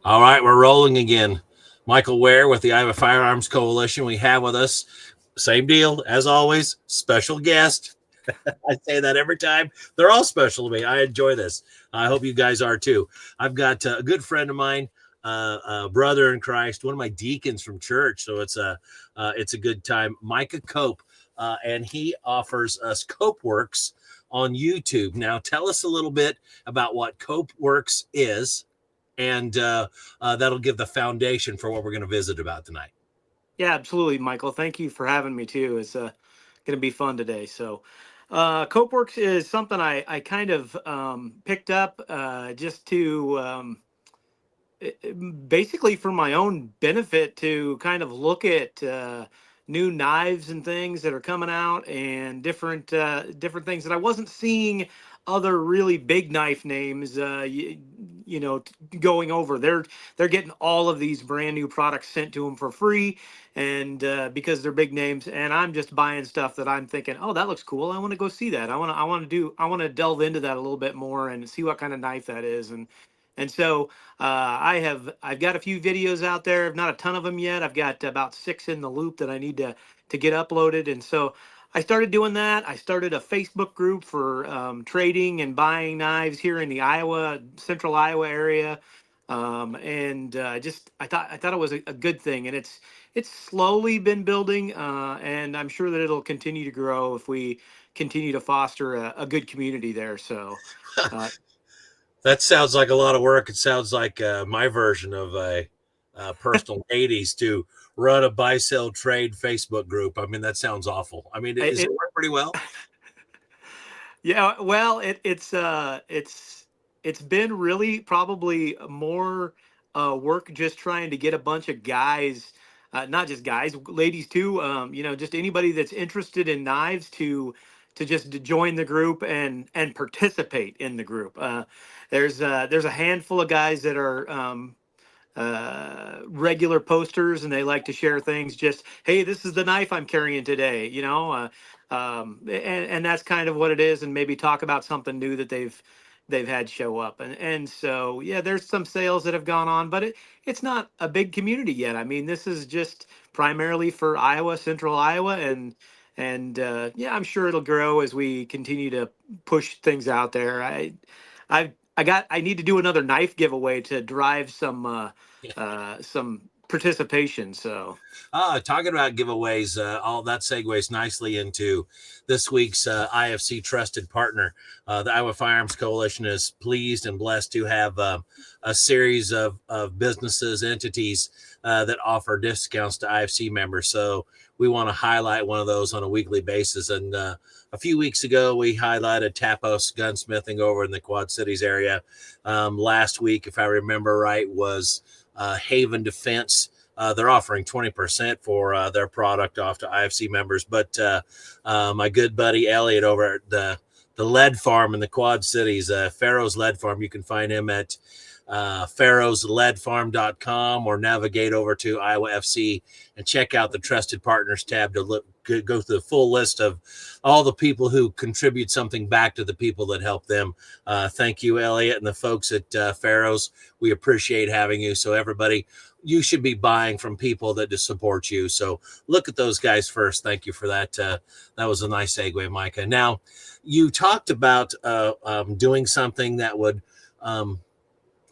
All right, we're rolling again. Michael Ware with the Iowa Firearms Coalition. We have with us, same deal as always, special guest. I say that every time. They're all special to me. I enjoy this. I hope you guys are too. I've got a good friend of mine, a brother in Christ, one of my deacons from church. So it's a good time. Micah Cope, and he offers us CopeWERX on YouTube. Now, tell us a little bit about what CopeWERX is, and that'll give the foundation for what we're going to visit about tonight. Yeah, absolutely, Michael. Thank you for having me too. It's going to be fun today. So, CopeWERX is something I kind of picked up just to basically for my own benefit to kind of look at new knives and things that are coming out and different things that I wasn't seeing other really big knife names going over. They're getting all of these brand new products sent to them for free, and because they're big names, and I'm just buying stuff that I'm thinking, oh, that looks cool, I want to go see that, I want to delve into that a little bit more and see what kind of knife that is. And so I've got a few videos out there, not a ton of them yet. I've got about 6 in the loop that I need to get uploaded. And so I started doing that. I started a Facebook group for trading and buying knives here in the central Iowa area. And just I thought it was a good thing, and it's slowly been building, and I'm sure that it'll continue to grow if we continue to foster a good community there. So. Uh, That sounds like a lot of work. It sounds like my version of a personal 80s to run a buy sell trade Facebook group. I mean, that sounds awful. I mean, is it it, work pretty well? Yeah, well, it's been really probably more work just trying to get a bunch of guys, not just guys, ladies too. Just anybody that's interested in knives to just to join the group and participate in the group. There's a handful of guys that are regular posters, and they like to share things. Just, hey, this is the knife I'm carrying today. And that's kind of what it is, and maybe talk about something new that they've had show up. And so yeah, there's some sales that have gone on, but it's not a big community yet. I mean, this is just primarily for Iowa, central Iowa, and yeah, I'm sure it'll grow as we continue to push things out there. I need to do another knife giveaway to drive some participation. So Talking about giveaways, all that segues nicely into this week's IFC trusted partner. The Iowa Firearms Coalition is pleased and blessed to have a series of businesses, entities that offer discounts to IFC members. So we want to highlight one of those on a weekly basis. And a few weeks ago, we highlighted Tapos Gunsmithing over in the Quad Cities area. Last week, if I remember right, was Haven Defense. They're offering 20% for their product off to IFC members. But my good buddy Elliot over at the lead farm in the Quad Cities, Farrow's Lead Farm, you can find him at farrowsleadfarm.com, or navigate over to Iowa FC and check out the Trusted Partners tab to go through the full list of all the people who contribute something back to the people that help them. Thank you, Elliot, and the folks at Farrow's. We appreciate having you. So everybody, you should be buying from people that just support you. So look at those guys first. Thank you for that. That was a nice segue, Micah. Now, you talked about doing something that would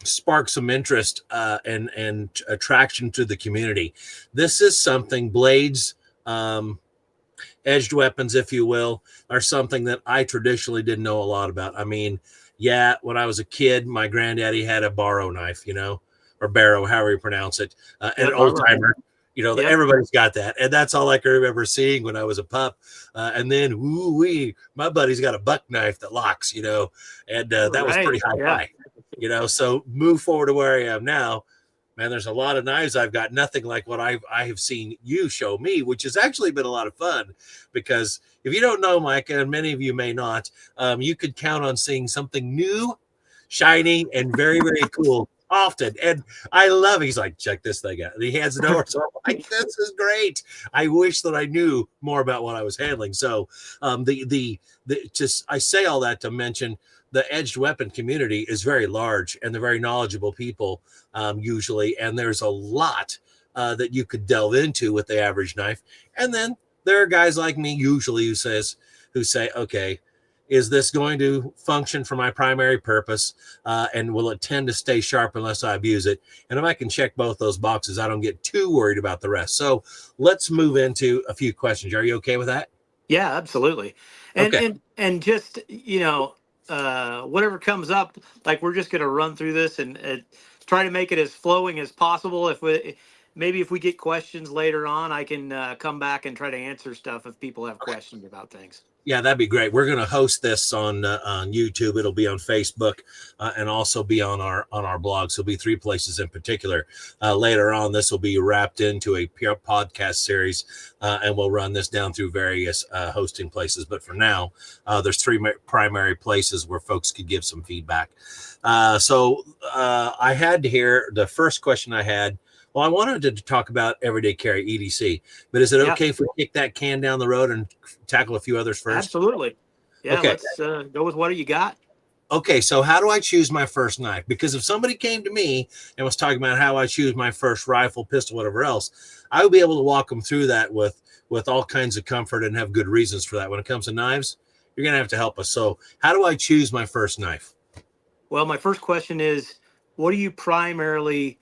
spark some interest and attraction to the community. This is something, blades, edged weapons, if you will, are something that I traditionally didn't know a lot about. I mean, yeah, when I was a kid, my granddaddy had a barrow knife, or barrow, however you pronounce it, an old timer. Yep. Everybody's got that. And that's all I can remember seeing when I was a pup. And then, my buddy's got a buck knife that locks, and that was Right. pretty Yeah. high-fi. So move forward to where I am now, man, there's a lot of knives I've got, nothing like what I have seen you show me, which has actually been a lot of fun. Because if you don't know, Micah, and many of you may not, you could count on seeing something new, shiny, and very, very cool often. And I love it. He's like, check this thing out. And he hands it over. So I'm like, this is great. I wish that I knew more about what I was handling. So I say all that to mention the edged weapon community is very large, and they're very knowledgeable people, usually, and there's a lot that you could delve into with the average knife. And then there are guys like me usually who say, okay, is this going to function for my primary purpose, and will it tend to stay sharp unless I abuse it? And if I can check both those boxes, I don't get too worried about the rest. So let's move into a few questions. Are you okay with that? Yeah, absolutely. And Okay. and just, whatever comes up, like we're just going to run through this and try to make it as flowing as possible. If we maybe if we get questions later on, I can come back and try to answer stuff if people have questions about things. Yeah, that'd be great. We're going to host this on YouTube. It'll be on Facebook, and also be on our blog. So it'll be three places in particular. Later on, this will be wrapped into a pure podcast series, and we'll run this down through various hosting places. But for now, there's three primary places where folks could give some feedback. So I had to hear the first question I had. Well, I wanted to talk about everyday carry EDC, but is it Yeah, okay if we kick that can down the road and tackle a few others first? absolutely. Yeah, Okay. let's go with what you got. Okay. So how do I choose my first knife? Because if somebody came to me and was talking about how I choose my first rifle, pistol, whatever else, I would be able to walk them through that with all kinds of comfort and have good reasons for that. When it comes to knives, you're going to have to help us. So how do I choose my first knife? Well, my first question is, what are you primarily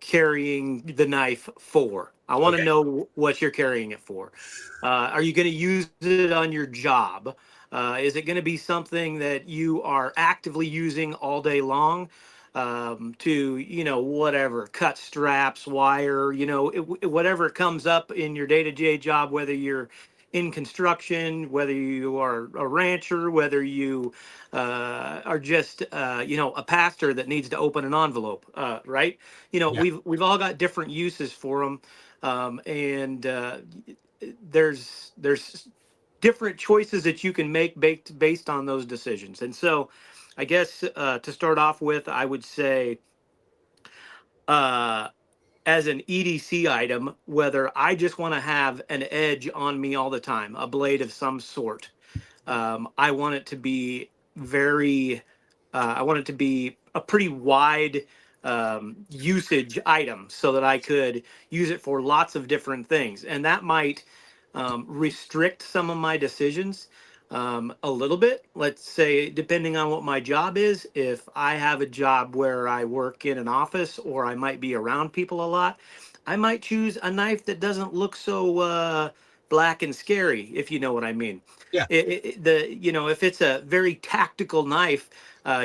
carrying the knife for? I want to Okay. know what you're carrying it for. Are you going to use it on your job? Is it going to be something that you are actively using all day long, to, whatever, cut straps, wire, whatever comes up in your day-to-day job, whether you're in construction, whether you are a rancher, whether you are just, a pastor that needs to open an envelope, right? Yeah. We've all got different uses for them, and there's different choices that you can make based on those decisions. And so, I guess to start off with, I would say, uh, as an EDC item, whether I just want to have an edge on me all the time, a blade of some sort. I want it to be very, I want it to be a pretty wide usage item so that I could use it for lots of different things. And that might restrict some of my decisions a little bit. Let's say, depending on what my job is, if I have a job where I work in an office or I might be around people a lot, I might choose a knife that doesn't look so black and scary, if you know what I mean. Yeah. If it's a very tactical knife,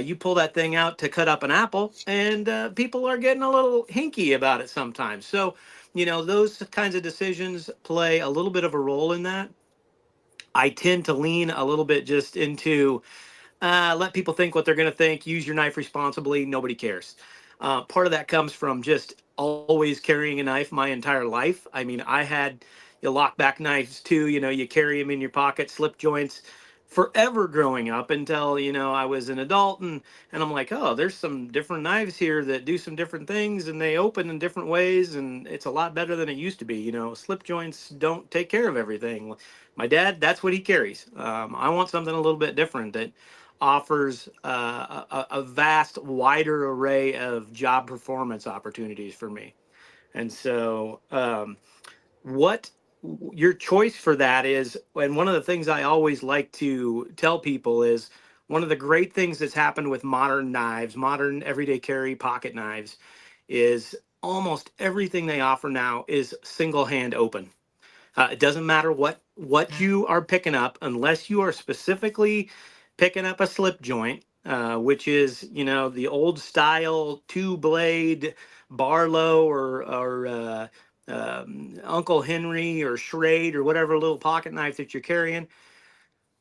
you pull that thing out to cut up an apple, and people are getting a little hinky about it sometimes. So, those kinds of decisions play a little bit of a role in that. I tend to lean a little bit just into let people think what they're going to think. Use your knife responsibly. Nobody cares. Part of that comes from just always carrying a knife my entire life. I mean, I had lock back knives too. You carry them in your pocket, slip joints, forever growing up until I was an adult, and I'm like, oh, there's some different knives here that do some different things, and they open in different ways, and it's a lot better than it used to be. Slip joints don't take care of everything. My dad, that's what he carries. I want something a little bit different that offers a vast, wider array of job performance opportunities for me. And so, what your choice for that is, and one of the things I always like to tell people is, one of the great things that's happened with modern knives, modern everyday carry pocket knives, is almost everything they offer now is single hand open. It doesn't matter what you are picking up, unless you are specifically picking up a slip joint, which is the old style two blade Barlow or Uncle Henry or Schrade or whatever little pocket knife that you're carrying.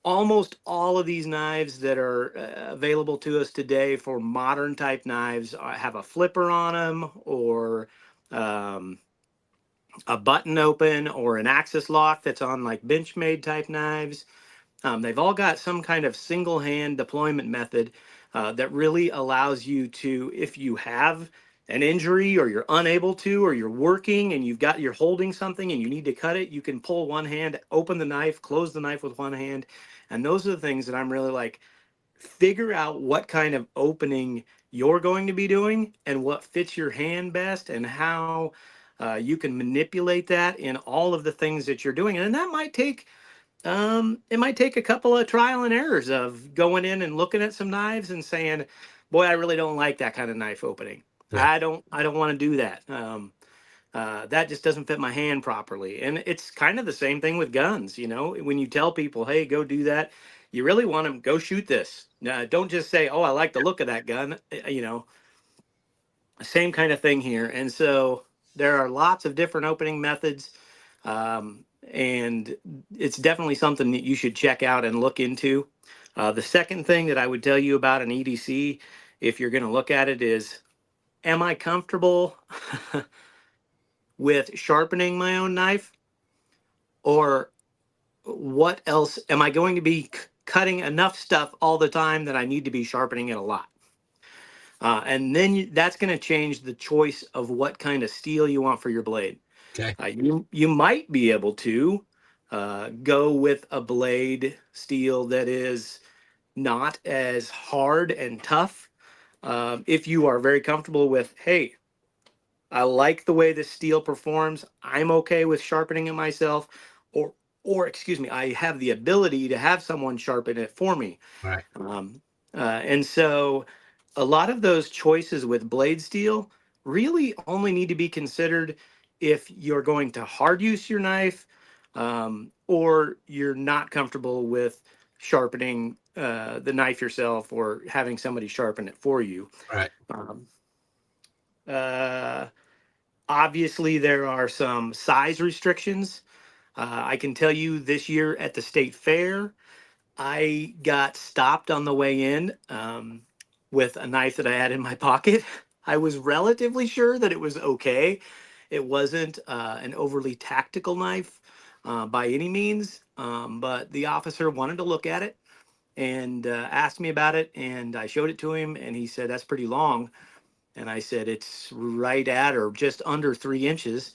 Almost all of these knives that are available to us today for modern type knives have a flipper on them, or um, a button open, or an axis lock that's on like Benchmade type knives. They've all got some kind of single hand deployment method that really allows you to, if you have an injury or you're unable to, or you're working and you're holding something and you need to cut it, you can pull one hand, open the knife, close the knife with one hand. And those are the things that I'm really like, figure out what kind of opening you're going to be doing and what fits your hand best, and how you can manipulate that in all of the things that you're doing. And that might take it might take a couple of trial and errors of going in and looking at some knives and saying, boy, I really don't like that kind of knife opening. Yeah. I don't want to do that. That just doesn't fit my hand properly. And it's kind of the same thing with guns. You know, when you tell people, hey, go do that, you really want them, go shoot this. Don't just say, oh, I like the look of that gun. You know, same kind of thing here. And so there are lots of different opening methods. And it's definitely something that you should check out and look into. The second thing that I would tell you about an EDC, if you're going to look at it, is, am I comfortable with sharpening my own knife? Or what else? Am I going to be cutting enough stuff all the time that I need to be sharpening it a lot? And then that's going to change the choice of what kind of steel you want for your blade. Okay. You might be able to go with a blade steel that is not as hard and tough. If you are very comfortable with, hey, I like the way this steel performs, I'm okay with sharpening it myself, or excuse me, I have the ability to have someone sharpen it for me. Right. And so a lot of those choices with blade steel really only need to be considered if you're going to hard use your knife, or you're not comfortable with sharpening the knife yourself or having somebody sharpen it for you. Right. Uh, Obviously, there are some size restrictions. I can tell you this year at the state fair, I got stopped on the way in with a knife that I had in my pocket. I was relatively sure that it was okay. It wasn't an overly tactical knife by any means, but the officer wanted to look at it and asked me about it, and I showed it to him, and he said, "That's pretty long." And I said, "It's right at or just under 3 inches."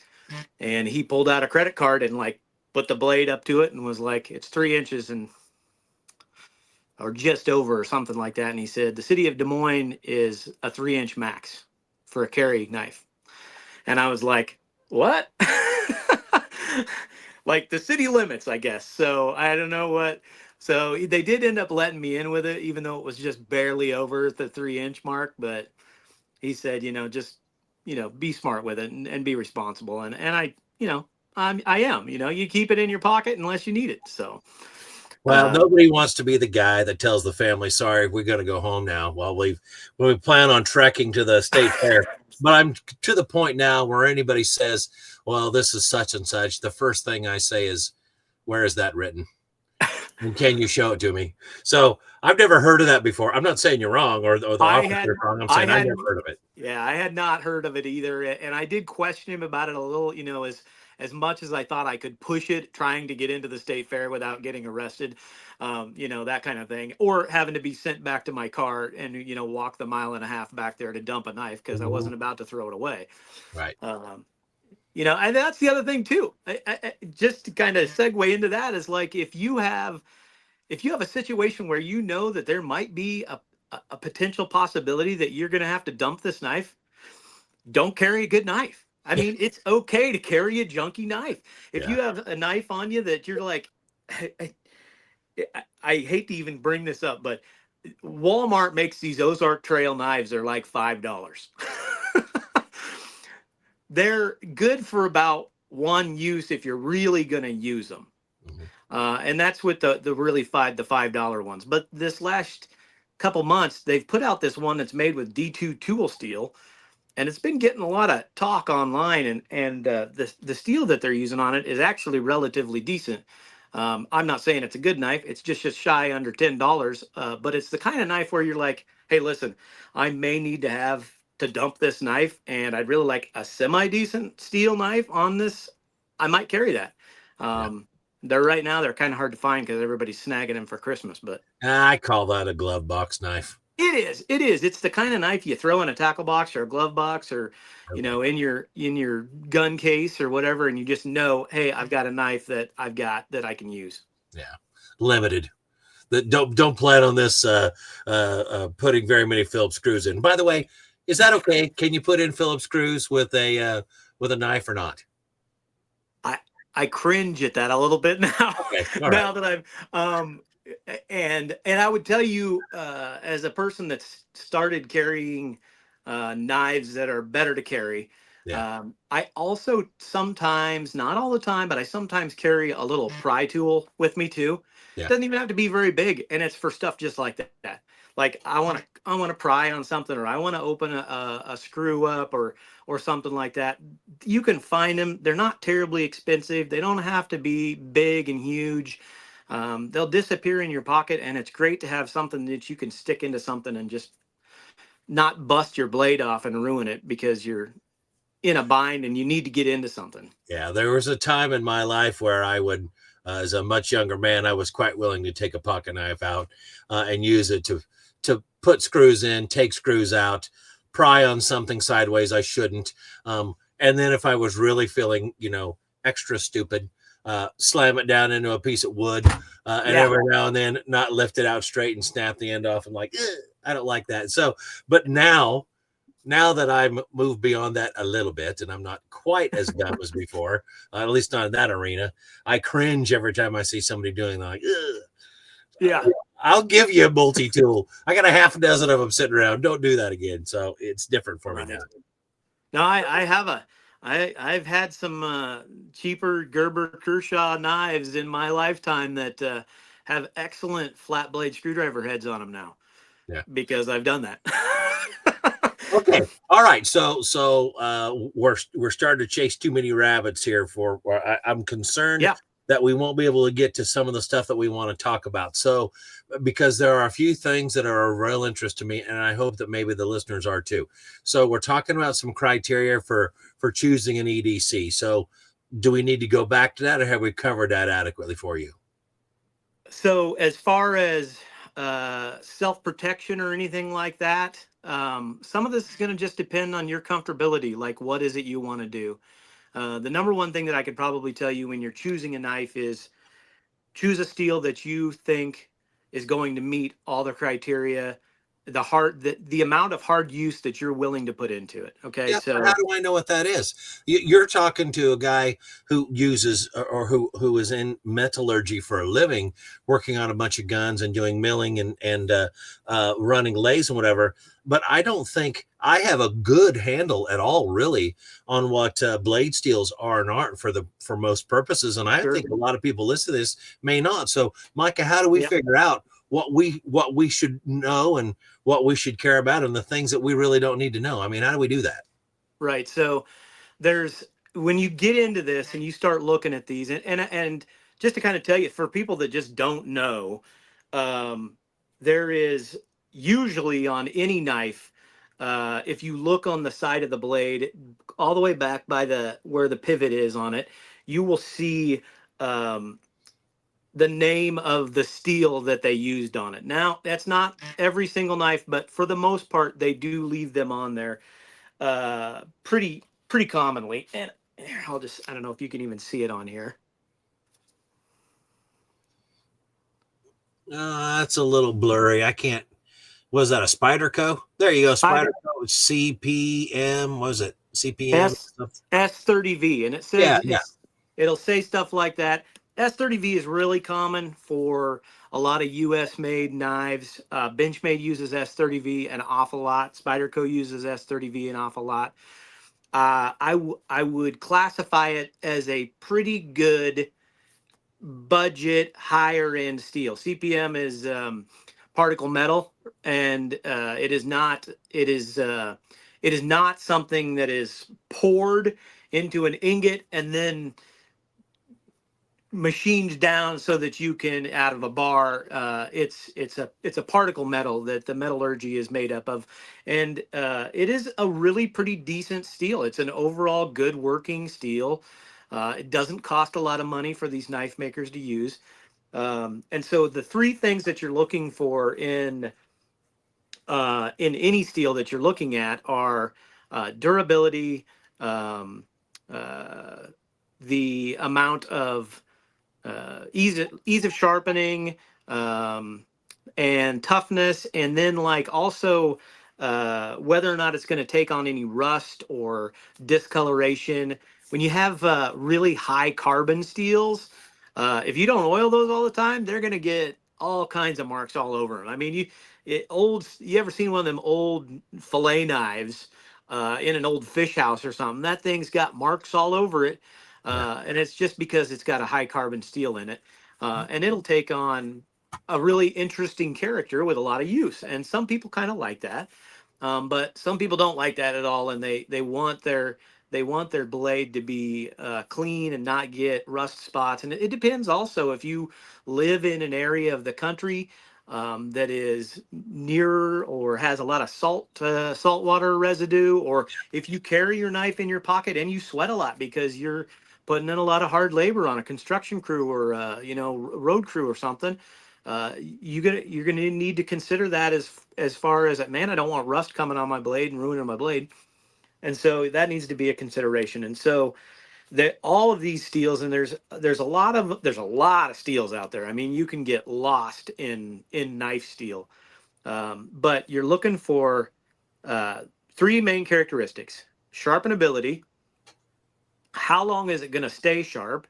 And he pulled out a credit card and like put the blade up to it and was like, "It's 3 inches and or just over or something like that." And he said, "The city of Des Moines is a 3 inch max for a carry knife." And I was like, "What?" Like the city limits, I guess. So I don't know what. So they did end up letting me in with it, even though it was just barely over the 3 inch mark. But he said, just, be smart with it and be responsible. And I, I am, you keep it in your pocket unless you need it. So, Well, nobody wants to be the guy that tells the family, "Sorry, we're going to go home now." While we plan on trekking to the state fair. But I'm to the point now where anybody says, "Well, this is such and such," the first thing I say is, "Where is that written? And can you show it to me?" So I've never heard of that before. I'm not saying you're wrong or the officer's wrong. I'm saying I never heard of it. Yeah, I had not heard of it either, and I did question him about it a little. As much as I thought I could push it, trying to get into the state fair without getting arrested, that kind of thing, or having to be sent back to my car and walk the 1.5 miles back there to dump a knife because I Mhm. wasn't about to throw it away. Right. And that's the other thing too. Just to kind of segue into that is like if you have a situation where that there might be a potential possibility that you're going to have to dump this knife, don't carry a good knife. I Yeah. mean, it's okay to carry a junky knife. If Yeah. you have a knife on you that you're like, I hate to even bring this up, but Walmart makes these Ozark Trail knives. They're like $5. They're good for about one use if you're really going to use them. Mhm. And that's with the really the $5 ones. But this last couple months, they've put out this one that's made with D2 tool steel, and it's been getting a lot of talk online. And the steel that they're using on it is actually relatively decent. I'm not saying it's a good knife; it's just shy under $10. But it's the kind of knife where you're like, hey, listen, I may need to have to dump this knife, and I'd really like a semi decent steel knife on this. I might carry that. Yeah. Right now they're kind of hard to find because everybody's snagging them for Christmas. But I call that a glove box knife. it is. It is. It's the kind of knife you throw in a tackle box or a glove box, or Okay. in your gun case or whatever, and you just know, hey, I've got a knife that I can use. Yeah. Limited. don't plan on this putting very many Phillips screws in. By the way, is that okay? Can you put in Phillips screws with a knife or not? I cringe at that a little bit now. Okay, all right. Now that I've and I would tell you, as a person that's started carrying knives that are better to carry, Yeah, I also sometimes, not all the time, but I sometimes carry a little pry tool with me too. yeah. Doesn't even have to be very big, and it's for stuff just like that. Like I want to pry on something, or I want to open a screw up, or something like that. You can find them. They're not terribly expensive. They don't have to be big and huge. They'll disappear in your pocket, and it's great to have something that you can stick into something and just not bust your blade off and ruin it because you're in a bind and you need to get into something. Yeah, there was a time in my life where I would, as a much younger man, I was quite willing to take a pocket knife out and use it to put screws in, take screws out, pry on something sideways I shouldn't, and then if I was really feeling, extra stupid, slam it down into a piece of wood, and Yeah. every now and then not lift it out straight and snap the end off. And like, I don't like that. So, but now that I'm moved beyond that a little bit and I'm not quite as dumb as before, at least not in that arena, I cringe every time I see somebody doing that. Like, Yeah. I'll give you a multi-tool. I got a half a dozen of them sitting around. Don't do that again. So it's different for me now. No, I have I've had some cheaper Gerber Kershaw knives in my lifetime that have excellent flat blade screwdriver heads on them now Yeah. because I've done that. Okay. All right. So we're starting to chase too many rabbits here. I'm concerned Yeah. that we won't be able to get to some of the stuff that we want to talk about. So because there are a few things that are of real interest to me, and I hope that maybe the listeners are too. So we're talking about some criteria for choosing an EDC. So do we need to go back to that, or have we covered that adequately for you? So as far as self-protection or anything like that, some of this is going to just depend on your comfortability. Like, what is it you want to do? The number one thing that I could probably tell you when you're choosing a knife is choose a steel that you think is going to meet all the criteria, the amount of hard use that you're willing to put into it. Okay, Yeah, but how so do I know what that is? You're talking to a guy who uses or who is in metallurgy for a living, working on a bunch of guns and doing milling and running lathes and whatever. But I don't think I have a good handle at all, really, on what blade steels are and aren't for most purposes. And I sure, think a lot of people listen to this may not. So, Micah, how do we yeah, figure out what we should know and what we should care about and the things that we really don't need to know? I mean, how do we do that? right. So there's when you get into this and you start looking at these and just to kind of tell you for people that just don't know, there is usually on any knife, if you look on the side of the blade all the way back by the where the pivot is on it, you will see um, the name of the steel that they used on it. Now that's not every single knife, but for the most part they do leave them on there pretty commonly. And here, I don't know if you can even see it on here. That's a little blurry. I can't. Was that a Spyderco? There you go. Spider Spyderco CPM. Was it CPM? S S30V, and it Yeah, says yeah. it'll say stuff like that. S30V is really common for a lot of U.S. made knives. Benchmade uses S30V an awful lot. Spyderco uses S30V an awful lot. I would classify it as a pretty good budget higher end steel. CPM is particle metal, and it is not something that is poured into an ingot and then machined down so that you can out of a bar. It's a particle metal that the metallurgy is made up of, and it is a really pretty decent steel. It's an overall good working steel. It doesn't cost a lot of money for these knife makers to use. And so the three things that you're looking for in any steel that you're looking at are durability, um, the amount of ease of sharpening, um, and toughness, and then like also whether or not it's going to take on any rust or discoloration. When you have really high carbon steels, if you don't oil those all the time, they're going to get all kinds of marks all over them. I mean, you ever seen one of them old fillet knives in an old fish house or something? That thing's got marks all over it, Yeah. and it's just because it's got a high carbon steel in it, and it'll take on a really interesting character with a lot of use. And some people kind of like that, but some people don't like that at all, and they want their blade to be clean and not get rust spots. And it depends also if you live in an area of the country that is near or has a lot of saltwater residue, or if you carry your knife in your pocket and you sweat a lot because you're putting in a lot of hard labor on a construction crew or road crew or something. You're gonna need to consider that as far as, man, I don't want rust coming on my blade and ruining my blade, and so that needs to be a consideration. And so that all of these steels, and there's a lot of steels out there. I mean, you can get lost in knife steel, but you're looking for uh, three main characteristics: sharpenability, how long is it going to stay sharp,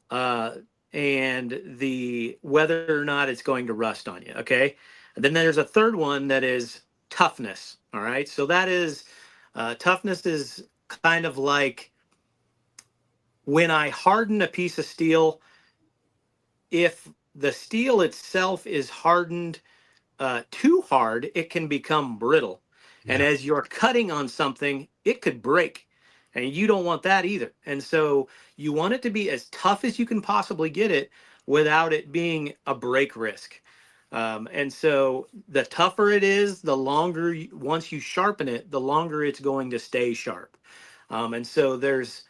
uh, and the whether or not it's going to rust on you. Okay, and then there's a third one that is toughness. All right, so that is toughness is kind of like when I harden a piece of steel. If the steel itself is hardened too hard, it can become brittle. And Yeah. as you're cutting on something, it could break. And you don't want that either. And so you want it to be as tough as you can possibly get it without it being a break risk. And so the tougher it is, the longer, once you sharpen it, the longer it's going to stay sharp. And so there's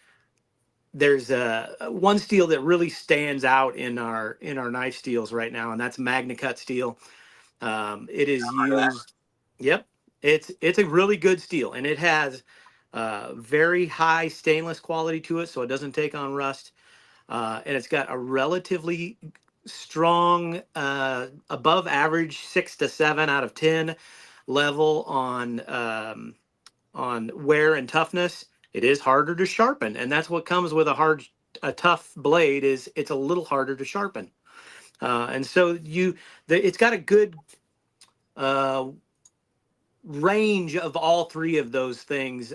one steel that really stands out in our knife steels right now, and that's Magna Cut steel. It is used. Yep, it's a really good steel, and it has very high stainless quality to it, so it doesn't take on rust. And it's got a relatively strong, above average 6 to 7 out of 10 level on wear and toughness. It is harder to sharpen, and that's what comes with a tough blade. Is it's a little harder to sharpen, and so it's got a good uh, range of all three of those things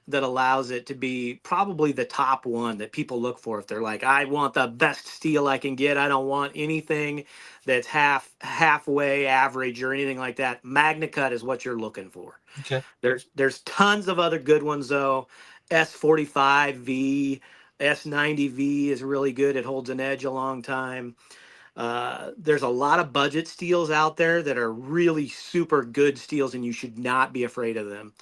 that allows it to be probably the top one that people look for if they're like, I want the best steel I can get. I don't want anything that's halfway average or anything like that. Magna Cut is what you're looking for. Okay. There's tons of other good ones though. S45V, S90V is really good. It holds an edge a long time. There's a lot of budget steels out there that are really super good steels, and you should not be afraid of them.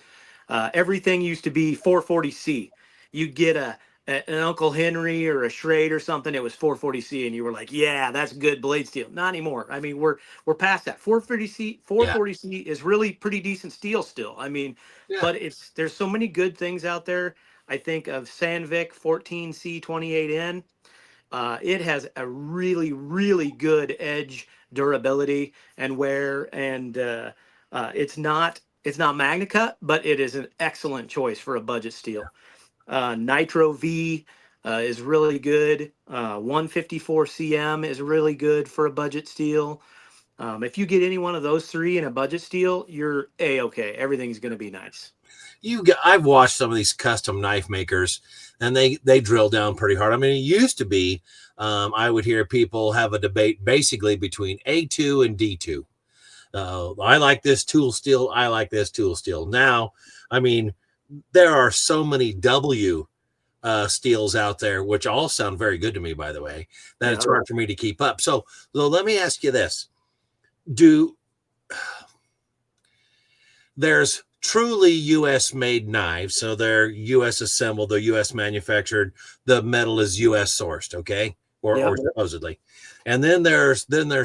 Everything used to be 440C. You'd get an Uncle Henry or a Schrade or something. It was 440C, and you were like, "Yeah, that's good blade steel." Not anymore. I mean, we're past that. 440C, Yeah. 440C is really pretty decent steel still. I mean, Yeah. but there's so many good things out there. I think of Sandvik 14C28N. It has a really, really good edge durability and wear, and it's not Magna Cut, but it is an excellent choice for a budget steel. Nitro V is really good. 154 CM is really good for a budget steel. If you get any one of those three in a budget steel, you're a-okay. Everything's going to be nice. I've watched some of these custom knife makers, and they drill down pretty hard. I mean, it used to be I would hear people have a debate basically between A2 and D2. I like this tool steel. I like this tool steel. Now, I mean, there are so many W steels out there, which all sound very good to me, by the way, that Yeah. it's hard for me to keep up. So let me ask you this: Do there's truly U.S. made knives, so they're U.S. assembled, they're U.S. manufactured, the metal is U.S. sourced, okay, or Yep. supposedly, and then there's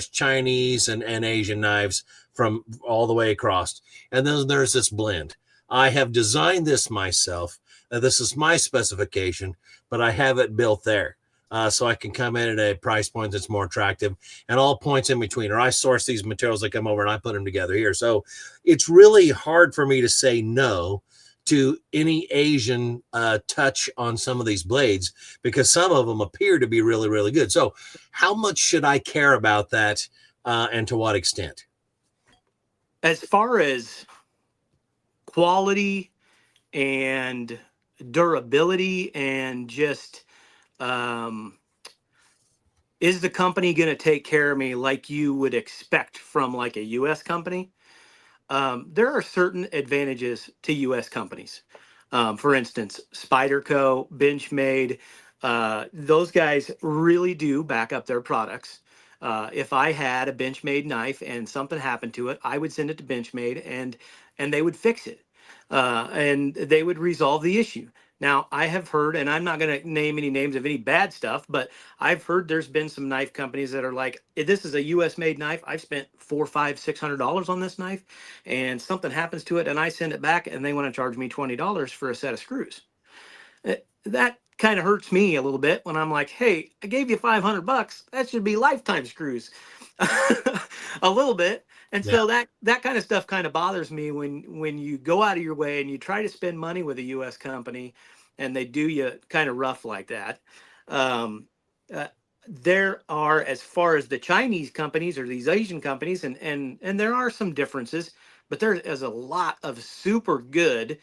Chinese and Asian knives from all the way across, and then there's this blend. I have designed this myself. This is my specification, but I have it built there. so I can come in at a price point that's more attractive, and all points in between. Or I source these materials that come over and I put them together here. So it's really hard for me to say no to any Asian touch on some of these blades, because some of them appear to be really, really good. So how much should I care about that, and to what extent? As far as quality and durability and just um, is the company going to take care of me like you would expect from like a US company? There are certain advantages to US companies. For instance, Spyderco, Benchmade, those guys really do back up their products. If I had a Benchmade knife and something happened to it, I would send it to Benchmade and they would fix it. And they would resolve the issue. Now, I have heard, and I'm not going to name any names of any bad stuff, but I've heard there's been some knife companies that are like, this is a US made knife. I've spent $400, $500, $600 on this knife, and something happens to it, and I send it back, and they want to charge me $20 for a set of screws. That kind of hurts me a little bit when I'm like, hey, I gave you $500. That should be lifetime screws. A little bit. And Yeah. so that kind of stuff kind of bothers me when you go out of your way and you try to spend money with a US company and they do you kind of rough like that. Um, uh, there are, as far as the Chinese companies or these Asian companies, and there are some differences, but there is a lot of super good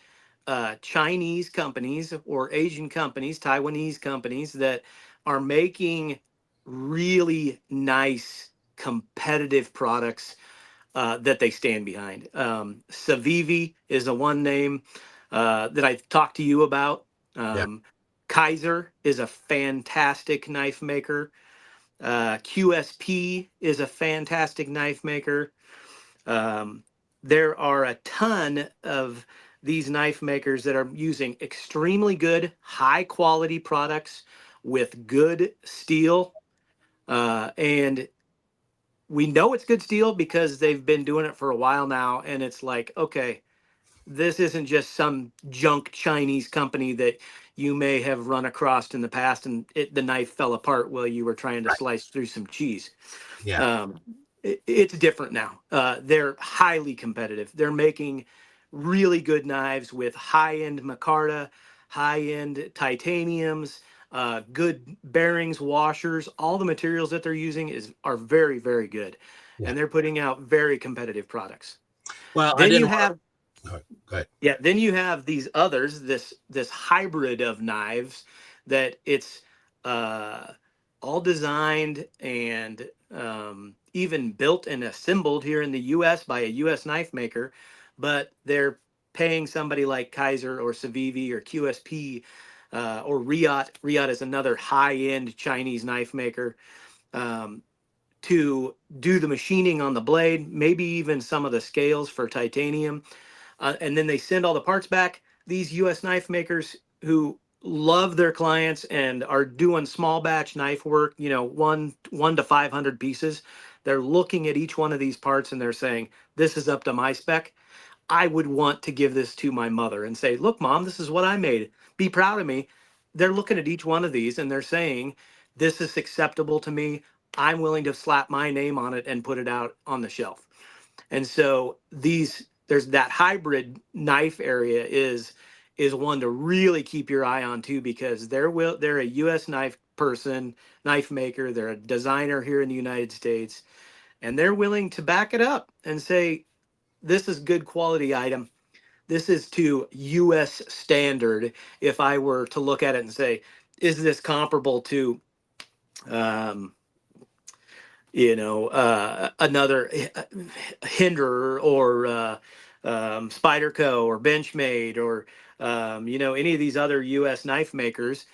Chinese companies or Asian companies, Taiwanese companies that are making really nice competitive products that they stand behind. Civivi is the one name that I've talked to you about. Yeah. Kaiser is a fantastic knife maker. QSP is a fantastic knife maker. Um, there are a ton of these knife makers that are using extremely good, high quality products with good steel. And we know it's good steel because they've been doing it for a while now. And it's like, okay, this isn't just some junk Chinese company that you may have run across in the past and the knife fell apart while you were trying to Right. slice through some cheese. Yeah. Um, it's different now. They're highly competitive. They're making really good knives with high-end micarta, high-end titaniums, good bearings, washers. All the materials that they're using are very, very good, Yeah. and they're putting out very competitive products. Well, I Then you didn't want have to. Go ahead. yeah, then you have these others, this hybrid of knives that it's uh, all designed and even built and assembled here in the U.S. by a U.S. knife maker, but they're paying somebody like Kaiser or Civivi or QSP or Riot. Riot is another high-end Chinese knife maker. Um, to do the machining on the blade, maybe even some of the scales for titanium, and then they send all the parts back. These U.S. knife makers who love their clients and are doing small batch knife work, one to 500 pieces. They're looking at each one of these parts and they're saying, "This is up to my spec. I would want to give this to my mother and say, look, mom, this is what I made. Be proud of me." They're looking at each one of these and they're saying, this is acceptable to me. I'm willing to slap my name on it and put it out on the shelf. And so there's that hybrid knife area is one to really keep your eye on too, because they're a US knife maker, they're a designer here in the United States, and they're willing to back it up and say, this is good quality item. This is to US standard. If I were to look at it and say, is this comparable to um, another Hinder or Spyderco or Benchmade or any of these other U.S. knife makers?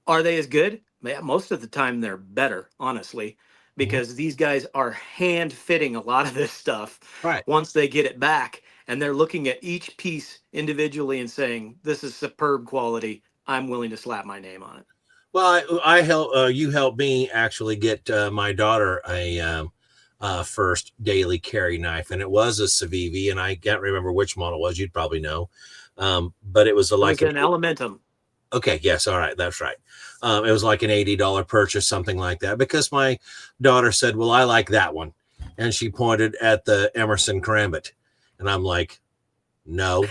Are they as good? Yeah, most of the time they're better, honestly, Mhm. because these guys are hand fitting a lot of this stuff Right. once they get it back, and they're looking at each piece individually and saying, "This is superb quality. I'm willing to slap my name on it." Well, I help you helped me actually get my daughter a first daily carry knife, and it was a Civivi, and I can't remember which model it was. You'd probably know, but it was It like was an an Elementum. Okay, yes, all right, that's right. It was like an $80 purchase, something like that, because my daughter said, "Well, I like that one," and she pointed at the Emerson Karambit, and I'm like, "No,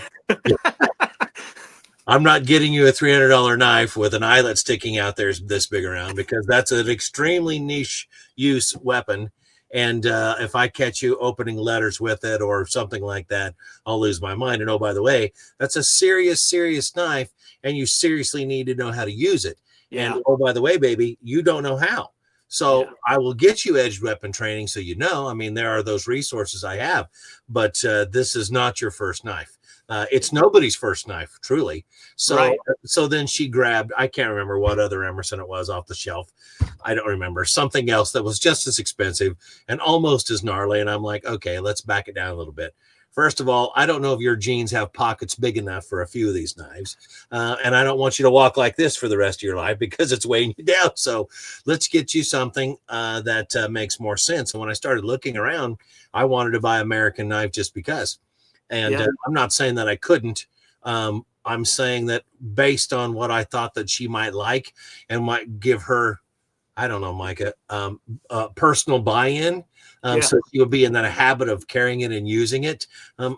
I'm not getting you a $300 knife with an eyelet sticking out there this big around, because that's an extremely niche use weapon. And if I catch you opening letters with it or something like that, I'll lose my mind. And oh, by the way, that's a serious, serious knife, and you seriously need to know how to use it. And Yeah. oh, by the way, baby, you don't know how. So Yeah. I will get you edged weapon training so you know. I mean, there are those resources I have, but this is not your first knife. It's nobody's first knife, truly. So Right. so then she grabbed, I can't remember what other Emerson it was off the shelf. I don't remember, something else that was just as expensive and almost as gnarly. And I'm like, okay, let's back it down a little bit. First of all, I don't know if your jeans have pockets big enough for a few of these knives. And I don't want you to walk like this for the rest of your life because it's weighing you down. So let's get you something that makes more sense. And when I started looking around, I wanted to buy American knife just because. And Yeah. I'm not saying that I couldn't. I'm saying that based on what I thought that she might like and might give her, I don't know, Micah, personal buy-in. Yeah. So she would be in that habit of carrying it and using it,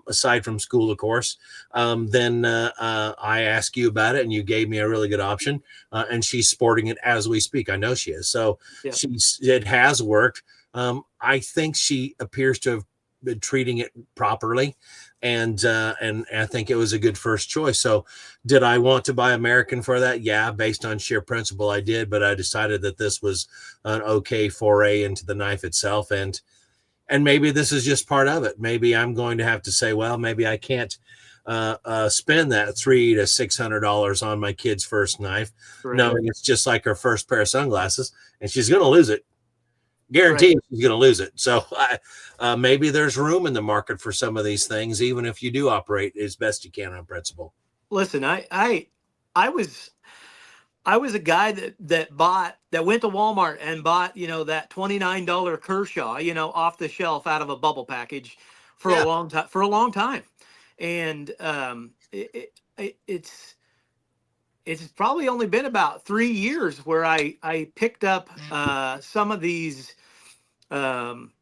aside from school, of course. Then I asked you about it, and you gave me a really good option. And she's sporting it as we speak. I know she is. So Yeah. it has worked. I think she appears to have been treating it properly, and I think it was a good first choice. So did I want to buy American for that? Yeah, based on sheer principle, I did, but I decided that this was an okay foray into the knife itself, and maybe this is just part of it. Maybe I'm going to have to say, well, maybe I can't spend that $300 to $600 on my kid's first knife, Right. knowing it's just like her first pair of sunglasses, and she's going to lose it. Right. Guaranteed she's going to lose it. So maybe there's room in the market for some of these things, even if you do operate as best you can on principle. Listen, I was I was a guy that went to Walmart and bought, that $29 Kershaw, off the shelf out of a bubble package for a Yeah. long time. And it's probably only been about 3 years where I picked up some of these. Um,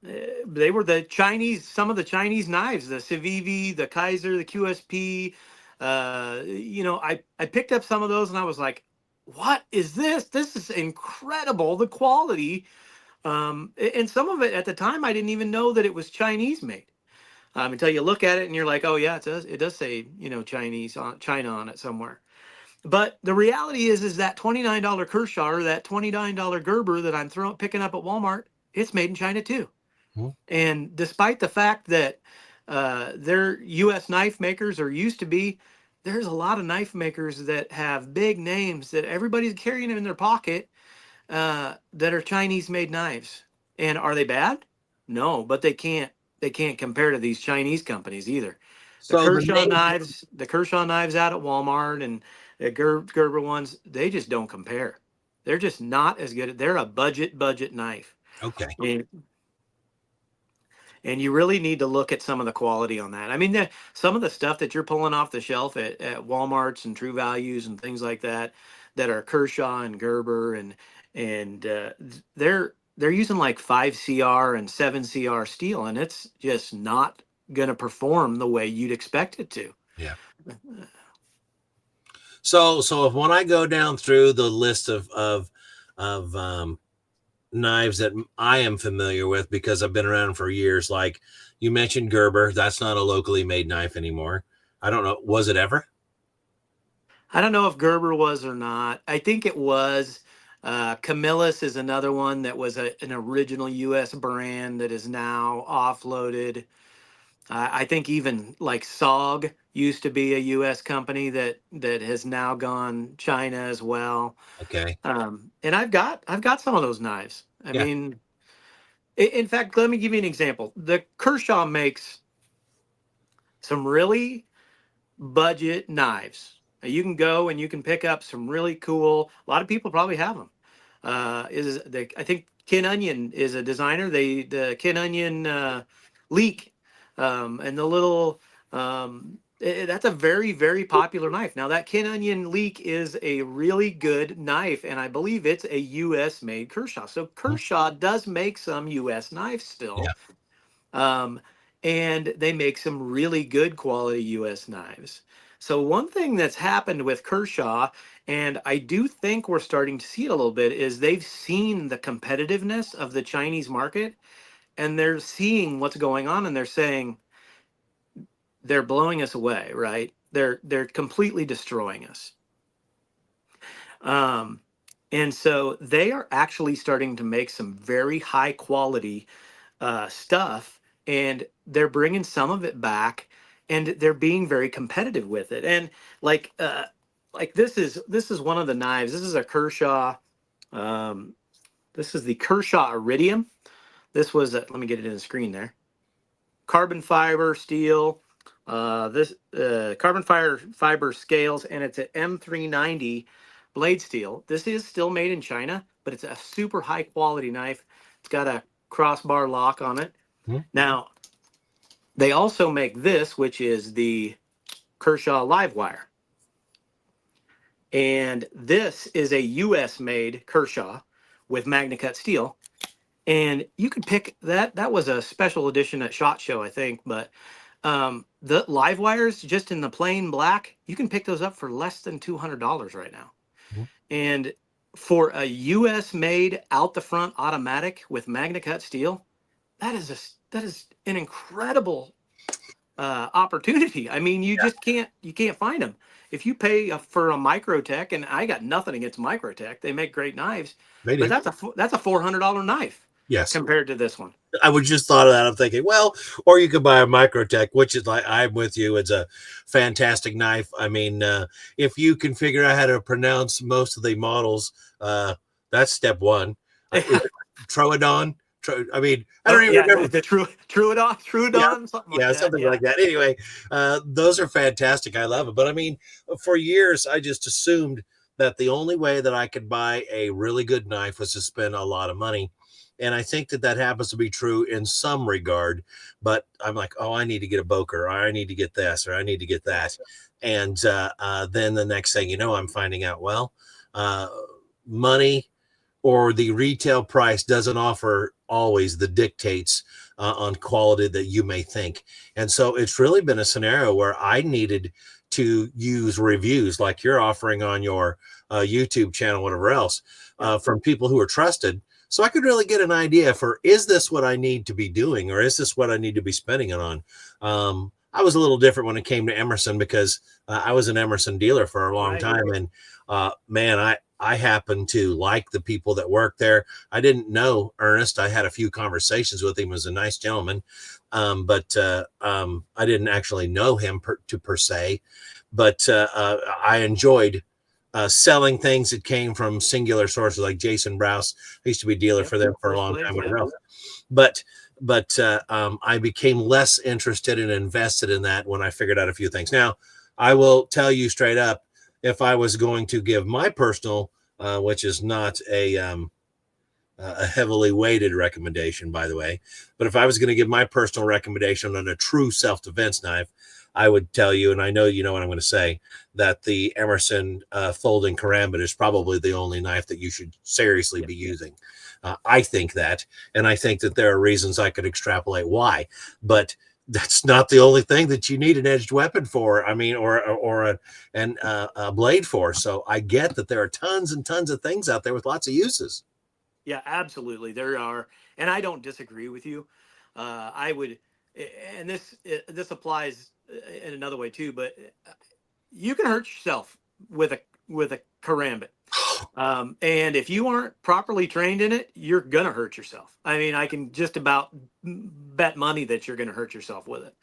they were some of the Chinese knives, the Civivi, the Kaiser, the QSP. I picked up some of those and I was like, what is this? This is incredible, the quality. And some of it at the time, I didn't even know that it was Chinese made. Until you look at it and you're like, oh yeah, it does say, Chinese on China on it somewhere. But the reality is that $29 Kershaw or that $29 Gerber that I'm picking up at Walmart, it's made in China too. Mhm. And despite the fact that they're U.S. knife makers or used to be, there's a lot of knife makers that have big names that everybody's carrying them in their pocket that are Chinese made knives. And are they bad? No, but they can't compare to these Chinese companies either. The So the Kershaw name, knives, the Kershaw knives out at Walmart and the Gerber ones, they just don't compare. They're just not as good. They're a budget knife. okay. And you really need to look at some of the quality on that. I mean, some of the stuff that you're pulling off the shelf at Walmart's and True Values and things like that are Kershaw and Gerber and they're using like 5 CR and 7 CR steel, and it's just not going to perform the way you'd expect it to. Yeah. So if when I go down through the list of knives that I am familiar with because I've been around for years, like you mentioned Gerber, that's not a locally made knife anymore. I don't know, was it ever? I don't know if Gerber was or not. I think it was. Camillus is another one that was an original U.S. brand that is now offloaded. I think even like SOG used to be a U.S. company that has now gone China as well. Okay. And I've got some of those knives. I Yeah. mean, in fact, let me give you an example. The Kershaw makes some really budget knives. You can go and you can pick up some really cool. A lot of people probably have them. I think Ken Onion is a designer. The Ken Onion leak and the little That's a very, very popular knife. Now, that Kin Onion Leek is a really good knife, and I believe it's a U.S. made Kershaw. So Kershaw does make some U.S. knives Yeah. still, um, and they make some really good quality U.S. knives. So one thing that's happened with Kershaw, and I do think we're starting to see it a little bit, is they've seen the competitiveness of the Chinese market, and they're seeing what's going on, and they're saying, they're blowing us away, right? They're completely destroying us. Um, and so they are actually starting to make some very high quality stuff, and they're bringing some of it back, and they're being very competitive with it. And like this is one of the knives. This is a Kershaw. Um, this is the Kershaw Iridium. This was let me get it in the screen there. Carbon fiber steel, this carbon fiber scales, and it's an M390 blade steel. This is still made in China, but it's a super high quality knife. It's got a crossbar lock on it. Mhm. Now, they also make this, which is the Kershaw Live Wire. And this is a US made Kershaw with Magna Cut steel. And you could pick that. That was a special edition at SHOT Show, I think, but the live wires just in the plain black, you can pick those up for less than $200 right now. Mhm. And for a US made out the front automatic with Magna Cut steel, that is an incredible opportunity. I mean, you can't find them. If you pay for a Microtech, and I got nothing against Microtech, they make great knives, They but do. that's a $400 knife Yes. compared to this one. I was just thought of that. I'm thinking, well, or you could buy a Microtech, which is like I'm with you. It's a fantastic knife. I mean, if you can figure out how to pronounce most of the models, that's step one. Is it Troodon? I mean, I Oh don't even yeah, remember. the Yeah, Trudon, something like yeah, that. something Yeah. like that. Anyway, those are fantastic. I love it. But I mean, for years, I just assumed that the only way that I could buy a really good knife was to spend a lot of money. And I think that that happens to be true in some regard. But I'm like, oh, I need to get a Boker, or I need to get this, or I need to get that. And then the next thing you know, I'm finding out, well, uh, money or the retail price doesn't offer always the dictates on quality that you may think. And so it's really been a scenario where I needed to use reviews like you're offering on your YouTube channel, whatever else, from people who are trusted. So I could really get an idea for, is this what I need to be doing, or is this what I need to be spending it on? I was a little different when it came to Emerson because I was an Emerson dealer for a long Right. time. And man, I happen to like the people that work there. I didn't know Ernest. I had a few conversations with him. He was a nice gentleman, but I didn't actually know him per se. But I enjoyed selling things that came from singular sources, like Jason Browse. I used to be a dealer for them for a First long place. time. Yeah. But I became less interested and invested in that when I figured out a few things. Now, I will tell you straight up, if I was going to give my personal, which is not a heavily weighted recommendation, by the way, but if I was going to give my personal recommendation on a true self-defense knife, I would tell you, and I know you know what I'm going to say, that the Emerson folding karambit is probably the only knife that you should seriously be using. I think that, and I think that there are reasons I could extrapolate why, but that's not the only thing that you need an edged weapon for. I mean, or a blade for. So I get that there are tons and tons of things out there with lots of uses. Yeah, absolutely. There are, and I don't disagree with you. I would, and this applies in another way too. But you can hurt yourself with a karambit, and if you aren't properly trained in it, you're gonna hurt yourself. I mean, I can just about bet money that you're gonna hurt yourself with it.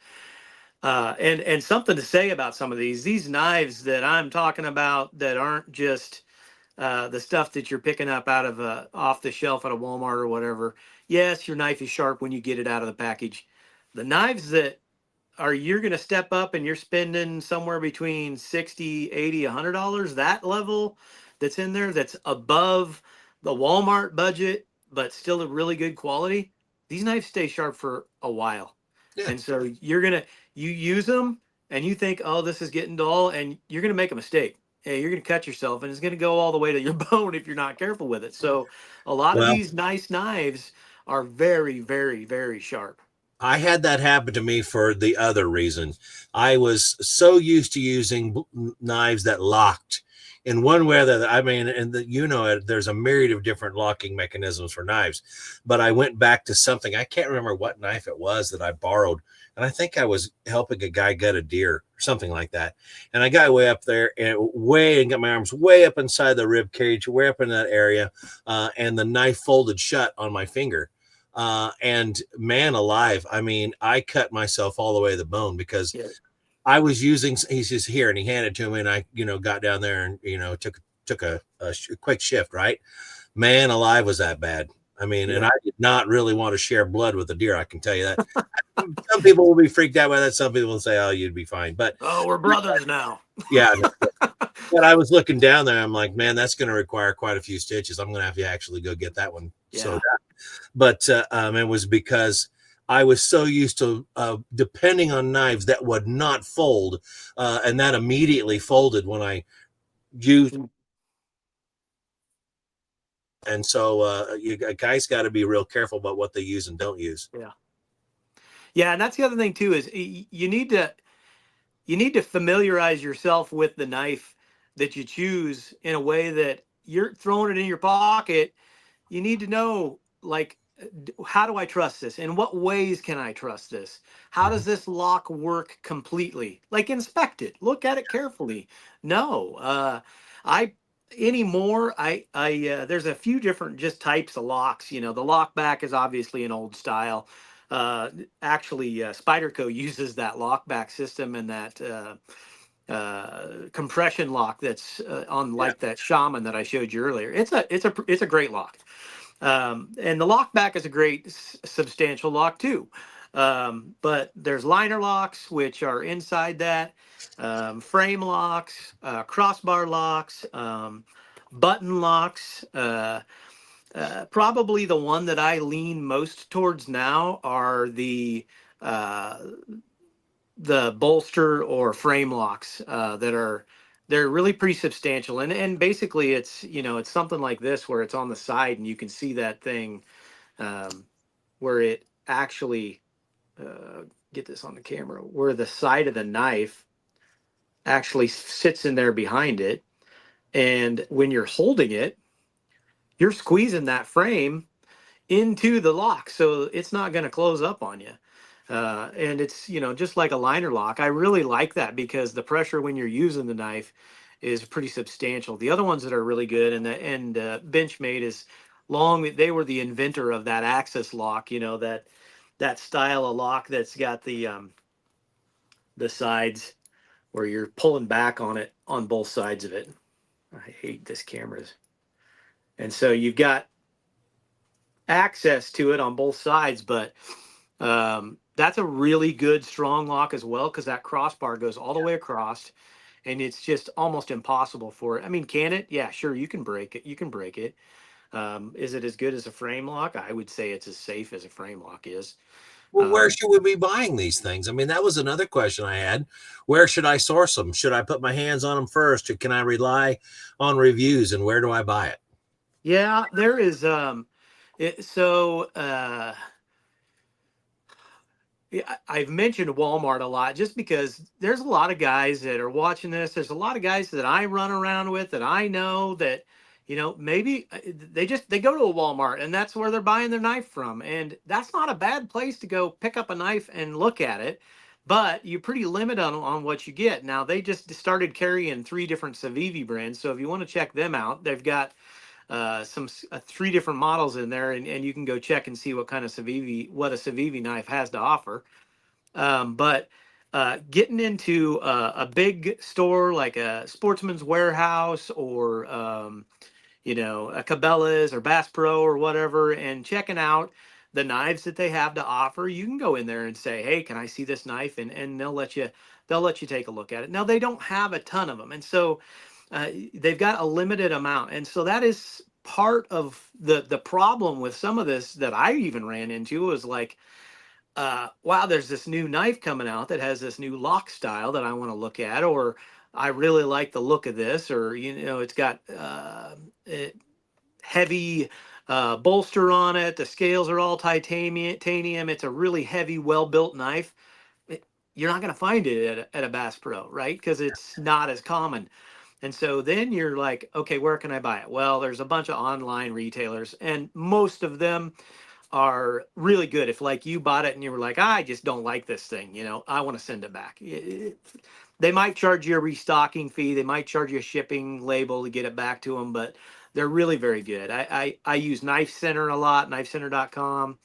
And something to say about some of these knives that I'm talking about that aren't just the stuff that you're picking up out of off the shelf at a Walmart or whatever. Yes, your knife is sharp when you get it out of the package. The knives that are you're going to step up and you're spending somewhere between 60, 80, $100, that level that's in there that's above the Walmart budget but still a really good quality. These knives stay sharp for a while. Yeah. And so you're going to you use them and you think, oh, this is getting dull, and you're going to make a mistake. Hey, you're going to cut yourself, and it's going to go all the way to your bone if you're not careful with it. So a lot of Well, these nice knives are very, very, very sharp. I had that happen to me for the other reason. I was so used to using knives that locked in one way or the other. I mean, and there's a myriad of different locking mechanisms for knives, but I went back to something. I can't remember what knife it was that I borrowed. And I think I was helping a guy gut a deer or something like that. And I got way up there and got my arms way up inside the rib cage, way up in that area. And the knife folded shut on my finger. And man alive, I mean, I cut myself all the way to the bone because Yeah. I was using, he's just here and he handed it to me and I, got down there and, took a quick shift, right? Man alive, was that bad. I mean, and Yeah. I did not really want to share blood with a deer. I can tell you that. Some people will be freaked out by that. Some people will say, oh, you'd be fine. But Oh, we're brothers now. yeah, no, but I was looking down there. I'm like, man, that's going to require quite a few stitches. I'm going to have to actually go get that one. Yeah. But it was because I was so used to depending on knives that would not fold, and that immediately folded when I used. And so you guys got to be real careful about what they use and don't use. Yeah. Yeah, and that's the other thing too is you need to familiarize yourself with the knife that you choose in a way that you're throwing it in your pocket. You need to know, like, how do I trust this? In what ways can I trust this? How does this lock work completely? Like, inspect it, look at it carefully. No, I anymore. There's a few different just types of locks. You know, the lock back is obviously an old style. Actually, Spyderco uses that lock back system and that compression lock that's on Yeah. like that Shaman that I showed you earlier. It's a great lock. And the lock back is a great substantial lock too. But there's liner locks, which are inside that, frame locks, crossbar locks, button locks. Probably the one that I lean most towards now are uh, the bolster or frame locks they're really pretty substantial, and basically it's something like this where it's on the side and you can see that thing, where it actually get this on the camera, where the side of the knife actually sits in there behind it, and when you're holding it, you're squeezing that frame into the lock, so it's not going to close up on you. And it's just like a liner lock. I really like that because the pressure when you're using the knife is pretty substantial. The other ones that are really good and Benchmade is long. They were the inventor of that Axis lock. That style of lock that's got the sides where you're pulling back on it on both sides of it. I hate this cameras. And so you've got access to it on both sides, but that's a really good strong lock as well because that crossbar goes all the way across, and it's just almost impossible for it. I mean, can it? Yeah, sure, you can break it. You can break it. Is it as good as a frame lock? I would say it's as safe as a frame lock is. Well, where should we be buying these things? I mean, that was another question I had. Where should I source them? Should I put my hands on them first, or can I rely on reviews? And where do I buy it? Yeah, there is. Yeah, I've mentioned Walmart a lot just because there's a lot of guys that are watching this. There's a lot of guys that I run around with that I know that, maybe they go to a Walmart and that's where they're buying their knife from. And that's not a bad place to go pick up a knife and look at it, but you're pretty limited on what you get. Now they just started carrying 3 different Civivi brands. So if you want to check them out, they've got some 3 different models in there, and you can go check and see what kind of what a Civivi knife has to offer. But getting into a big store like a Sportsman's Warehouse or a Cabela's or Bass Pro or whatever, and checking out the knives that they have to offer, you can go in there and say, "Hey, can I see this knife?" And they'll let you take a look at it. Now they don't have a ton of them, and so they've got a limited amount, and so that is part of the problem with some of this that I even ran into was like wow, there's this new knife coming out that has this new lock style that I want to look at, or I really like the look of this, or it's got heavy bolster on it. The scales are all titanium. It's a really heavy, well built knife. It, you're not going to find it at a Bass Pro, right? Because it's not as common. And so then you're like, okay, where can I buy it? Well, there's a bunch of online retailers, and most of them are really good. If like you bought it and you were like, I just don't like this thing, I want to send it back. They might charge you a restocking fee. They might charge you a shipping label to get it back to them, but they're really very good. I use Knife Center a lot, knifecenter.com,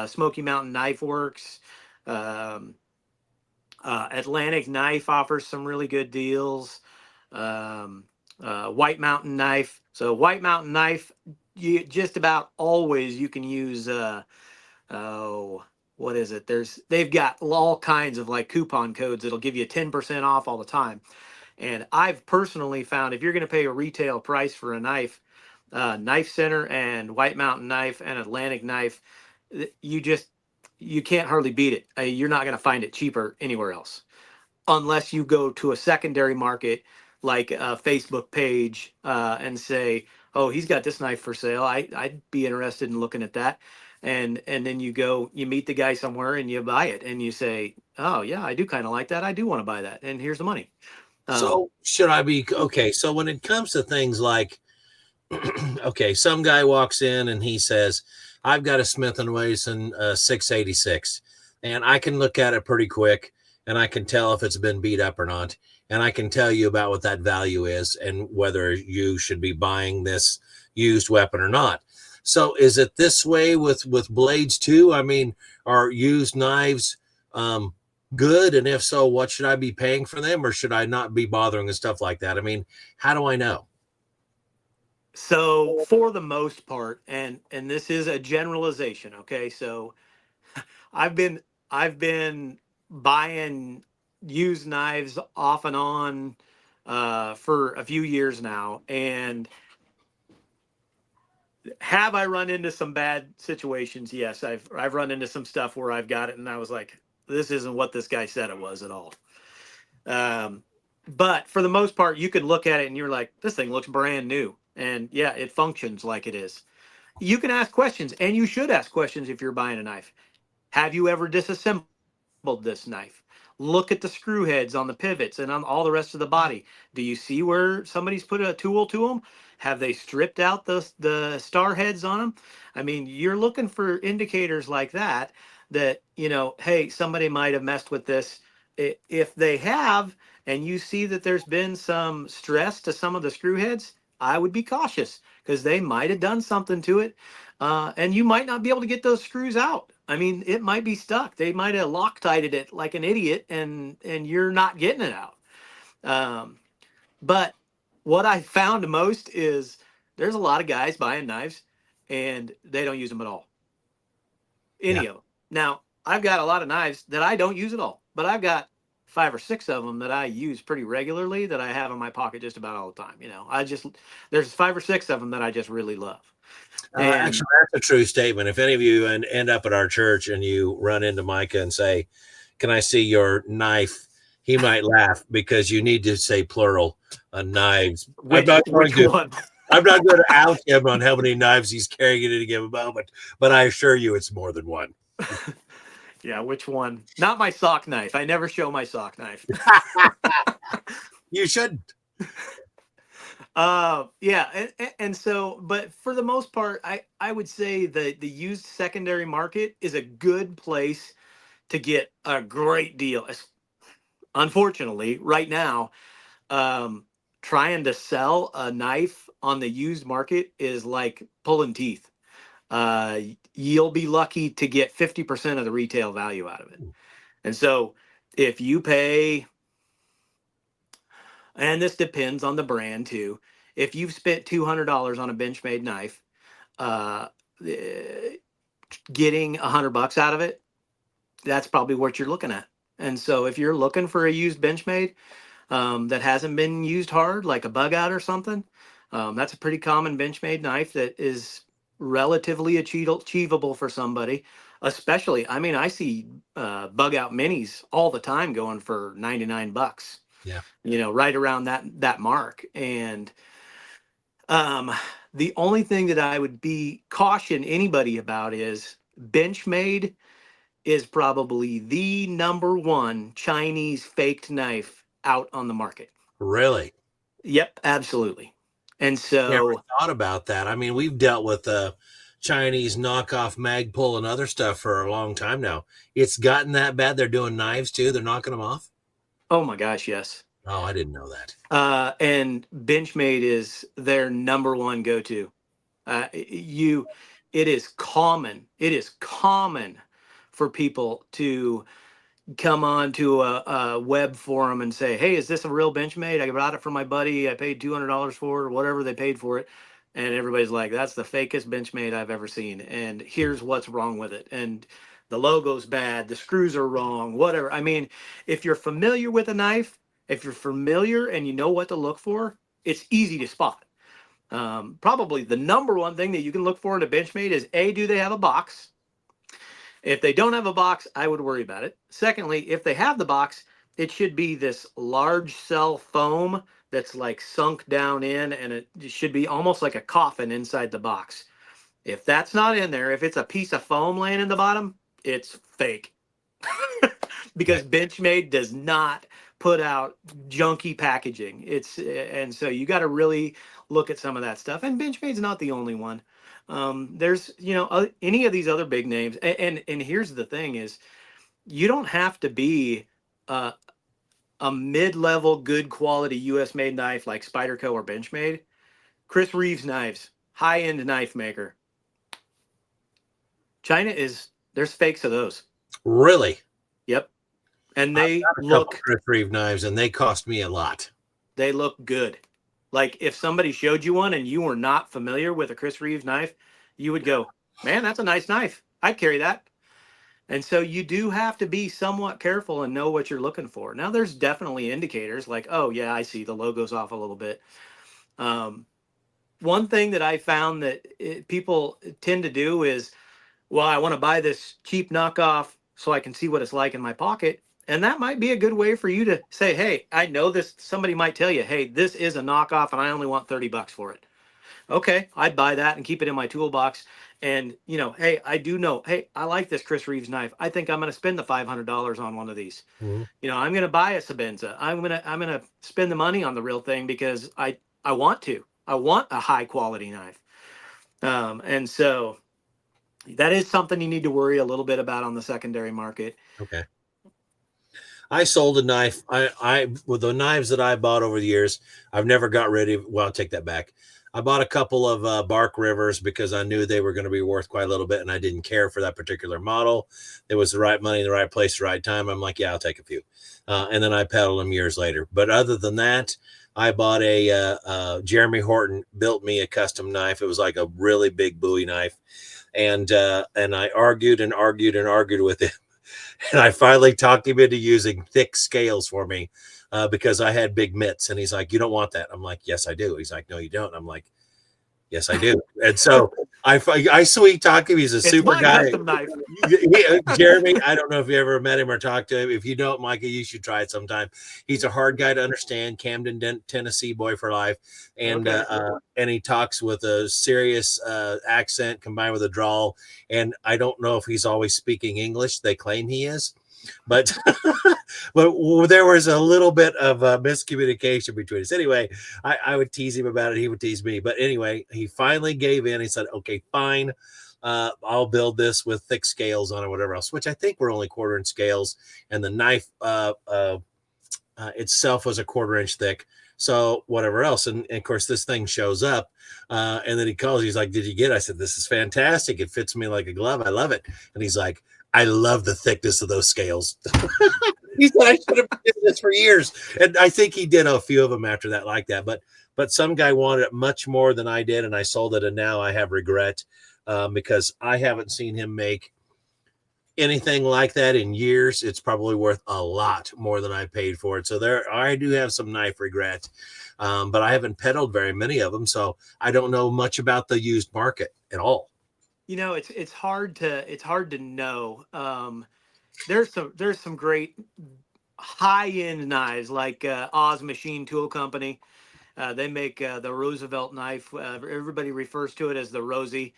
Smoky Mountain Knife Works. Um, Atlantic Knife offers some really good deals. Um, White Mountain Knife. So White Mountain Knife, you just about always you can use. Oh, what is it? They've got all kinds of like coupon codes that'll give you 10% off all the time. And I've personally found if you're going to pay a retail price for a knife, Knife Center and White Mountain Knife and Atlantic Knife, you can't hardly beat it. You're not going to find it cheaper anywhere else unless you go to a secondary market like a Facebook page and say, "Oh, he's got this knife for sale. I'd be interested in looking at that." And then you meet the guy somewhere and you buy it and you say, "Oh yeah, I do kind of like that. I do want to buy that. And here's the money." Um, So should I be okay? So when it comes to things like, okay, some guy walks in and he says, "I've got a Smith and Wesson 686, and I can look at it pretty quick, and I can tell if it's been beat up or not, and I can tell you about what that value is and whether you should be buying this used weapon or not." So is it this way with blades too? I mean, are used knives good? And if so, what should I be paying for them, or should I not be bothering with stuff like that? I mean, how do I know? so for the most part, and this is a generalization, okay? So I've been I've been buying used knives off and on for a few years now, and have I run into some bad situations? Yes, I've run into some stuff where I've got it and I was like, this isn't what this guy said it was at all. Um, but for the most part, you could look at it and you're like, this thing looks brand new, and yeah, it functions like it is. You can ask questions, and you should ask questions if you're buying a knife. Have you ever disassembled this knife? Look at the screw heads on the pivots and on all the rest of the body. Do you see where somebody's put a tool to them? Have they stripped out the star heads on them? I mean, you're looking for indicators like that, that, hey, somebody might have messed with this. If they have, and you see that there's been some stress to some of the screw heads, I would be cautious because they might have done something to it, and you might not be able to get those screws out. I mean, it might be stuck. They might have Loctited it like an idiot, and you're not getting it out. Um, but what I found most is there's a lot of guys buying knives, and they don't use them at all. Yeah. Any of them. Now, I've got a lot of knives that I don't use at all, but I've got 5 or 6 of them that I use pretty regularly that I have in my pocket just about all the time. There's 5 or 6 of them that I just really love. And Actually, that's a true statement. If any of you end up at our church and you run into Micah and say, "Can I see your knife?" He might laugh because you need to say plural knives. I'm not going which to. one? I'm not going to out him on how many knives he's carrying at any given moment, but I assure you, it's more than one. Yeah, which one? Not my sock knife. I never show my sock knife. You shouldn't. Yeah, and so, but for the most part, I would say the used secondary market is a good place to get a great deal. Unfortunately, right now, um, trying to sell a knife on the used market is like pulling teeth. Uh, you'll be lucky to get 50% of the retail value out of it. And so if you pay, and this depends on the brand too, if you've spent $200 on a Benchmade knife, uh, eh, getting $100 out of it, that's probably what you're looking at. And so if you're looking for a used Benchmade that hasn't been used hard, like a bug out or something, that's a pretty common Benchmade knife that is relatively achievable for somebody. especially, I mean, I see bug out minis all the time going for $99, Yeah. right around that mark. And um, the only thing that I would be caution anybody about is Benchmade is probably the number one Chinese faked knife out on the market. Really? Yep, absolutely. And Never so, thought about that. I mean, we've dealt with Chinese knockoff Magpul and other stuff for a long time now. It's gotten that bad. They're doing knives too. They're knocking them off. oh my gosh, yes. Oh, I didn't know that. And Benchmade is their number one go-to. You, it is common. It is common for people to come on to a web forum and say, "Hey, is this a real Benchmade? I bought it for my buddy. I paid $200 for it, or whatever they paid for it." And everybody's like, "That's the fakest Benchmade I've ever seen." And here's what's wrong with it. And the logo's bad. The screws are wrong. Whatever. I mean, if you're familiar with a knife, if you're familiar and you know what to look for, it's easy to spot. Probably the number one thing that you can look for in a Benchmade is A, do they have a box? If they don't have a box, I would worry about it. Secondly, if they have the box, it should be this large cell foam that's like sunk down in, and it should be almost like a coffin inside the box. If that's not in there, if it's a piece of foam laying in the bottom, it's fake. Because Benchmade does not put out junky packaging. And so you got to really look at some of that stuff. And Benchmade's not the only one. There's any of these other big names. And here's the thing: is you don't have to be a mid-level, good quality U.S. made knife like Spyderco or Benchmade. Chris Reeves Knives, high-end knife maker. China there's fakes of those. Really? Yep. And I've they got a couple look Chris Reeve knives, and they cost me a lot. they look good. Like if somebody showed you one and you were not familiar with a Chris Reeves knife, you would go, "Man, that's a nice knife. I'd carry that." And so you do have to be somewhat careful and know what you're looking for. Now, there's definitely indicators like, "Oh yeah, I see the logo's off a little bit." Um, One thing that I found that people tend to do is, "Well, I want to buy this cheap knockoff so I can see what it's like in my pocket." And that might be a good way for you to say, "Hey, I know this." Somebody might tell you, "Hey, this is a knockoff and I only want $30 for it." Okay, I'd buy that and keep it in my toolbox. And, hey, I do know, hey, I like this Chris Reeves knife. I think I'm going to spend the $500 on one of these. Mm-hmm. I'm going to buy a Sabenza. I'm going to spend the money on the real thing because I want to. I want a high quality knife. And so that is something you need to worry a little bit about on the secondary market. Okay. I sold a knife. I with the knives that I bought over the years, I've never got rid of. Well, I'll take that back. I bought a couple of Bark Rivers because I knew they were going to be worth quite a little bit, and I didn't care for that particular model. It was the right money, the right place, the right time. I'm like, yeah, I'll take a few, and then I peddled them years later. But other than that, I bought Jeremy Horton built me a custom knife. It was like a really big Bowie knife, and I argued and argued and argued with him. And I finally talked him into using thick scales for me because I had big mitts. And he's like, "You don't want that." I'm like, "Yes, I do." He's like, "No, you don't." I'm like, "Yes, I do." And so I sweet talk him. He's a It's super my guy. custom knife. Jeremy, I don't know if you ever met him or talked to him. If you don't, Micah, you should try it sometime. He's a hard guy to understand. Camden, Tennessee boy for life, and Okay. and he talks with a serious accent combined with a drawl. And I don't know if he's always speaking English. They claim he is, but but there was a little bit of miscommunication between us. Anyway, I would tease him about it. He would tease me. But anyway, he finally gave in. He said, "Okay, fine. I'll build this with thick scales on it, whatever else," which I think were only 1/4 inch scales. And the knife itself was a 1/4 inch thick. So whatever else. And of course, this thing shows up. And then he calls. He's like, "Did you get it?" I said, "This is fantastic. It fits me like a glove. I love it." And he's like, "I love the thickness of those scales." He said, "I should have been doing this for years." And I think he did a few of them after that like that. But some guy wanted it much more than I did, and I sold it. And now I have regret because I haven't seen him make anything like that in years. It's probably worth a lot more than I paid for it. So I do have some knife regret, but I haven't peddled very many of them. So I don't know much about the used market at all. it's hard to know. There's some great high end knives like Oz Machine Tool Company. They make the Roosevelt knife. Everybody refers to it as the Rosie.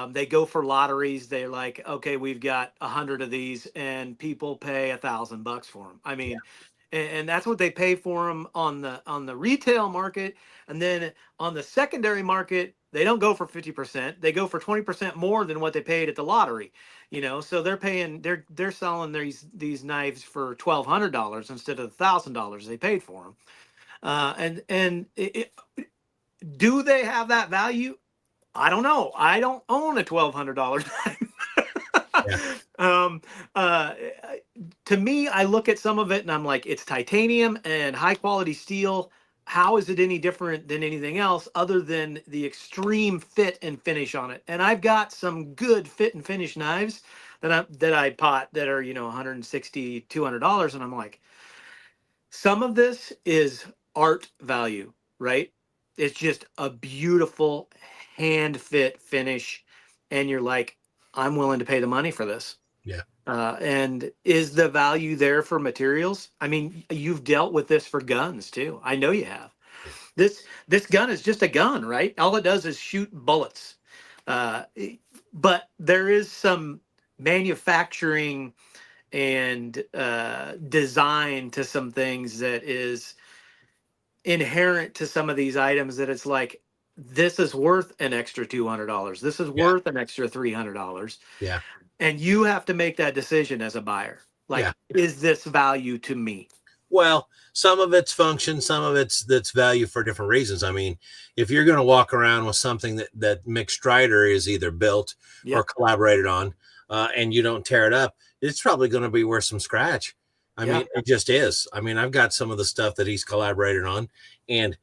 They go for lotteries. They're like, okay, we've got 100 of these, and people pay $1,000 for them. I Yeah. mean, and that's what they pay for them on the retail market, and then on the secondary market, they don't go for 50%. They go for 20% more than what they paid at the lottery. So they're selling these knives for $1,200 instead of $1,000 they paid for them. Do they have that value? I don't know. I don't own a $1,200 Yeah. knife. To me, I look at some of it and I'm like, it's titanium and high quality steel. How is it any different than anything else other than the extreme fit and finish on it? And I've got some good fit and finish knives that I bought that are, 160, $200, and I'm like, some of this is art value, right? It's just a beautiful hand fit finish. And you're like, I'm willing to pay the money for this. Yeah. And is the value there for materials? I mean, you've dealt with this for guns too. I know you have. Yeah. This gun is just a gun, right? All it does is shoot bullets. Uh, but there is some manufacturing and design to some things that is inherent to some of these items that it's like, this is worth an extra $200. This is Yeah. worth an extra $300. Yeah. And you have to make that decision as a buyer. Yeah. Like, is this value to me? Well, some of it's function, some of it's that's value for different reasons. I mean, if you're going to walk around with something that Mick Strider is either built or Yep. collaborated on, and you don't tear it up, it's probably going to be worth some scratch. I Yeah. mean, it just is. I mean, I've got some of the stuff that he's collaborated on, and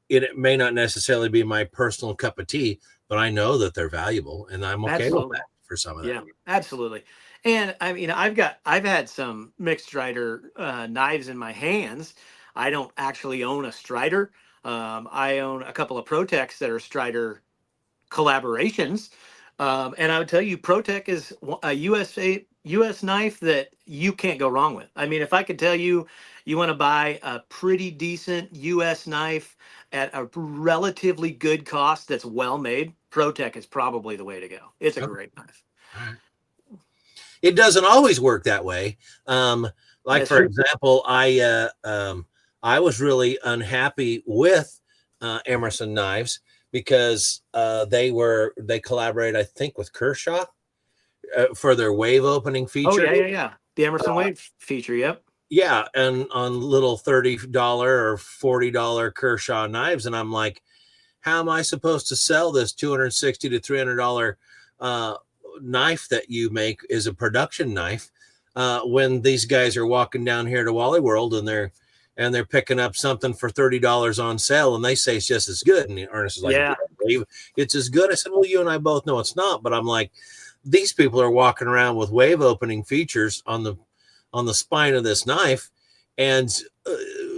it may not necessarily be my personal cup of tea, but I know that they're valuable, and I'm okay with Absolutely. that for some of that. Yeah, absolutely. And I mean, I've had some mixed Strider knives in my hands. I don't actually own a Strider. I own a couple of Protects that are Strider collaborations. And I would tell you, Protec is a US knife that you can't go wrong with. I mean, if I could tell you, you want to buy a pretty decent US knife at a relatively good cost that's well made, Protec is probably the way to go. It's a Okay. great knife. All right. It doesn't always work that way. Like That's for true. example, I was really unhappy with Emerson knives because they collaborate, I think, with Kershaw for their wave opening Oh feature. yeah, yeah, yeah. The Emerson Uh, Wave feature. Yep. yeah, and on little $30 or $40 Kershaw knives, and I'm like, how am I supposed to sell this $260 to $300 uh, knife that you make is a production knife when these guys are walking down here to Wally World and they're picking up something for $30 on sale and they say it's just as good. And Ernest is like, Yeah. it's as good. I said, well, you and I both know it's not, but I'm like, these people are walking around with wave opening features on the spine of this knife, and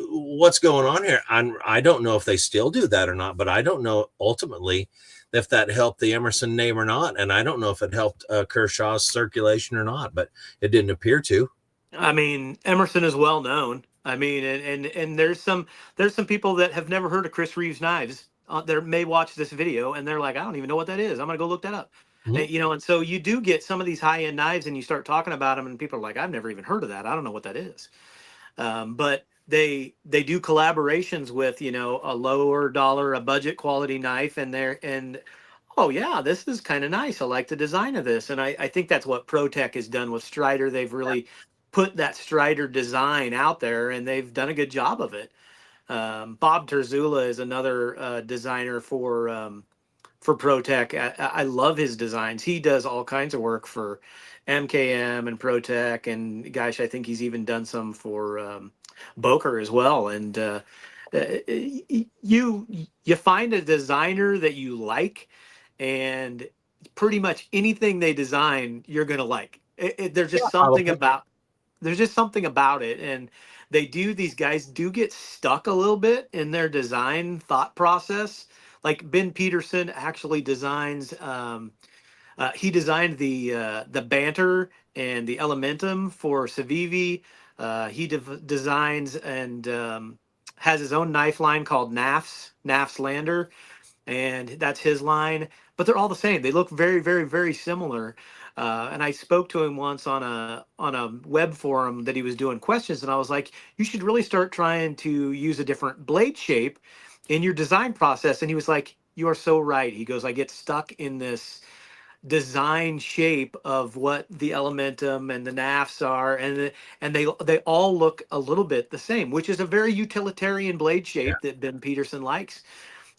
what's going on here? I don't know if they still do that or not, but I don't know ultimately if that helped the Emerson name or not, and I don't know if it helped Kershaw's circulation or not, but it didn't appear to. I mean, Emerson is well known. I mean, and there's some people that have never heard of Chris Reeves knives that may watch this video and they're like, I don't even know what that is. I'm gonna go look that up. Mhm. And so you do get some of these high end knives and you start talking about them and people are like, I've never even heard of that. I don't know what that is. But they do collaborations with a lower dollar, a budget quality knife, and oh yeah, this is kind of nice. I like the design of this, and I think that's what ProTech has done with Strider. They've really put that Strider design out there, and they've done a good job of it. Bob Terzula is another designer for ProTech. I love his designs. He does all kinds of work for MKM and ProTech, and gosh, I think he's even done some for Boker as well. And you find a designer that you like, and pretty much anything they design, you're gonna like. There's Yeah, just something probably. about it, and these guys do get stuck a little bit in their design thought process. Like Ben Peterson actually designs He designed the Banter and the Elementum for Civivi. He designs and has his own knife line called Naf's Lander, and that's his line. But they're all the same. They look very, very, very similar. And I spoke to him once on a web forum that he was doing questions, and I was like, "You should really start trying to use a different blade shape in your design process." And he was like, "You are so right." He goes, "I get stuck in this design shape of what the Elementum and the NAFs are, and they all look a little bit the same, which is a very utilitarian blade Yeah. shape that Ben Peterson likes."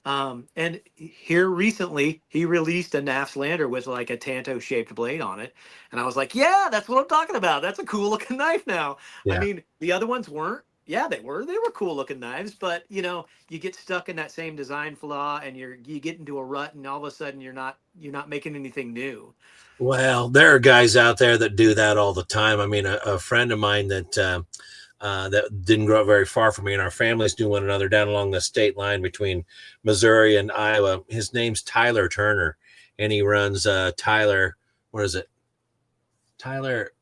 And here recently, he released a NAF's Lander with like a Tanto shaped blade on it. And I was like, yeah, that's what I'm talking about. That's a cool looking knife now. I Yeah. mean, the other ones weren't. Yeah, they were. They were cool looking knives, but you get stuck in that same design flaw and you get into a rut and all of a sudden you're not making anything new. Well, there are guys out there that do that all the time. I mean, a friend of mine that didn't grow up very far from me, and our families knew one another down along the state line between Missouri and Iowa. His name's Tyler Turner, and he runs Tyler. What is it? Tyler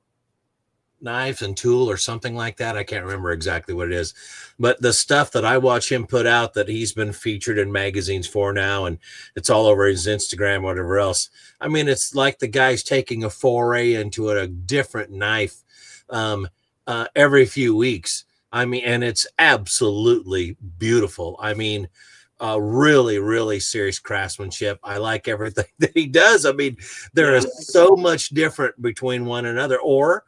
Knives and Tool or something like that. I can't remember exactly what it is, but the stuff that I watch him put out that he's been featured in magazines for now, and it's all over his Instagram, whatever else. I mean, it's like the guy's taking a foray into a different knife every few weeks. I mean, and it's absolutely beautiful. I mean, really, really serious craftsmanship. I like everything that he does. I mean, there Yeah. is so much different between one another, or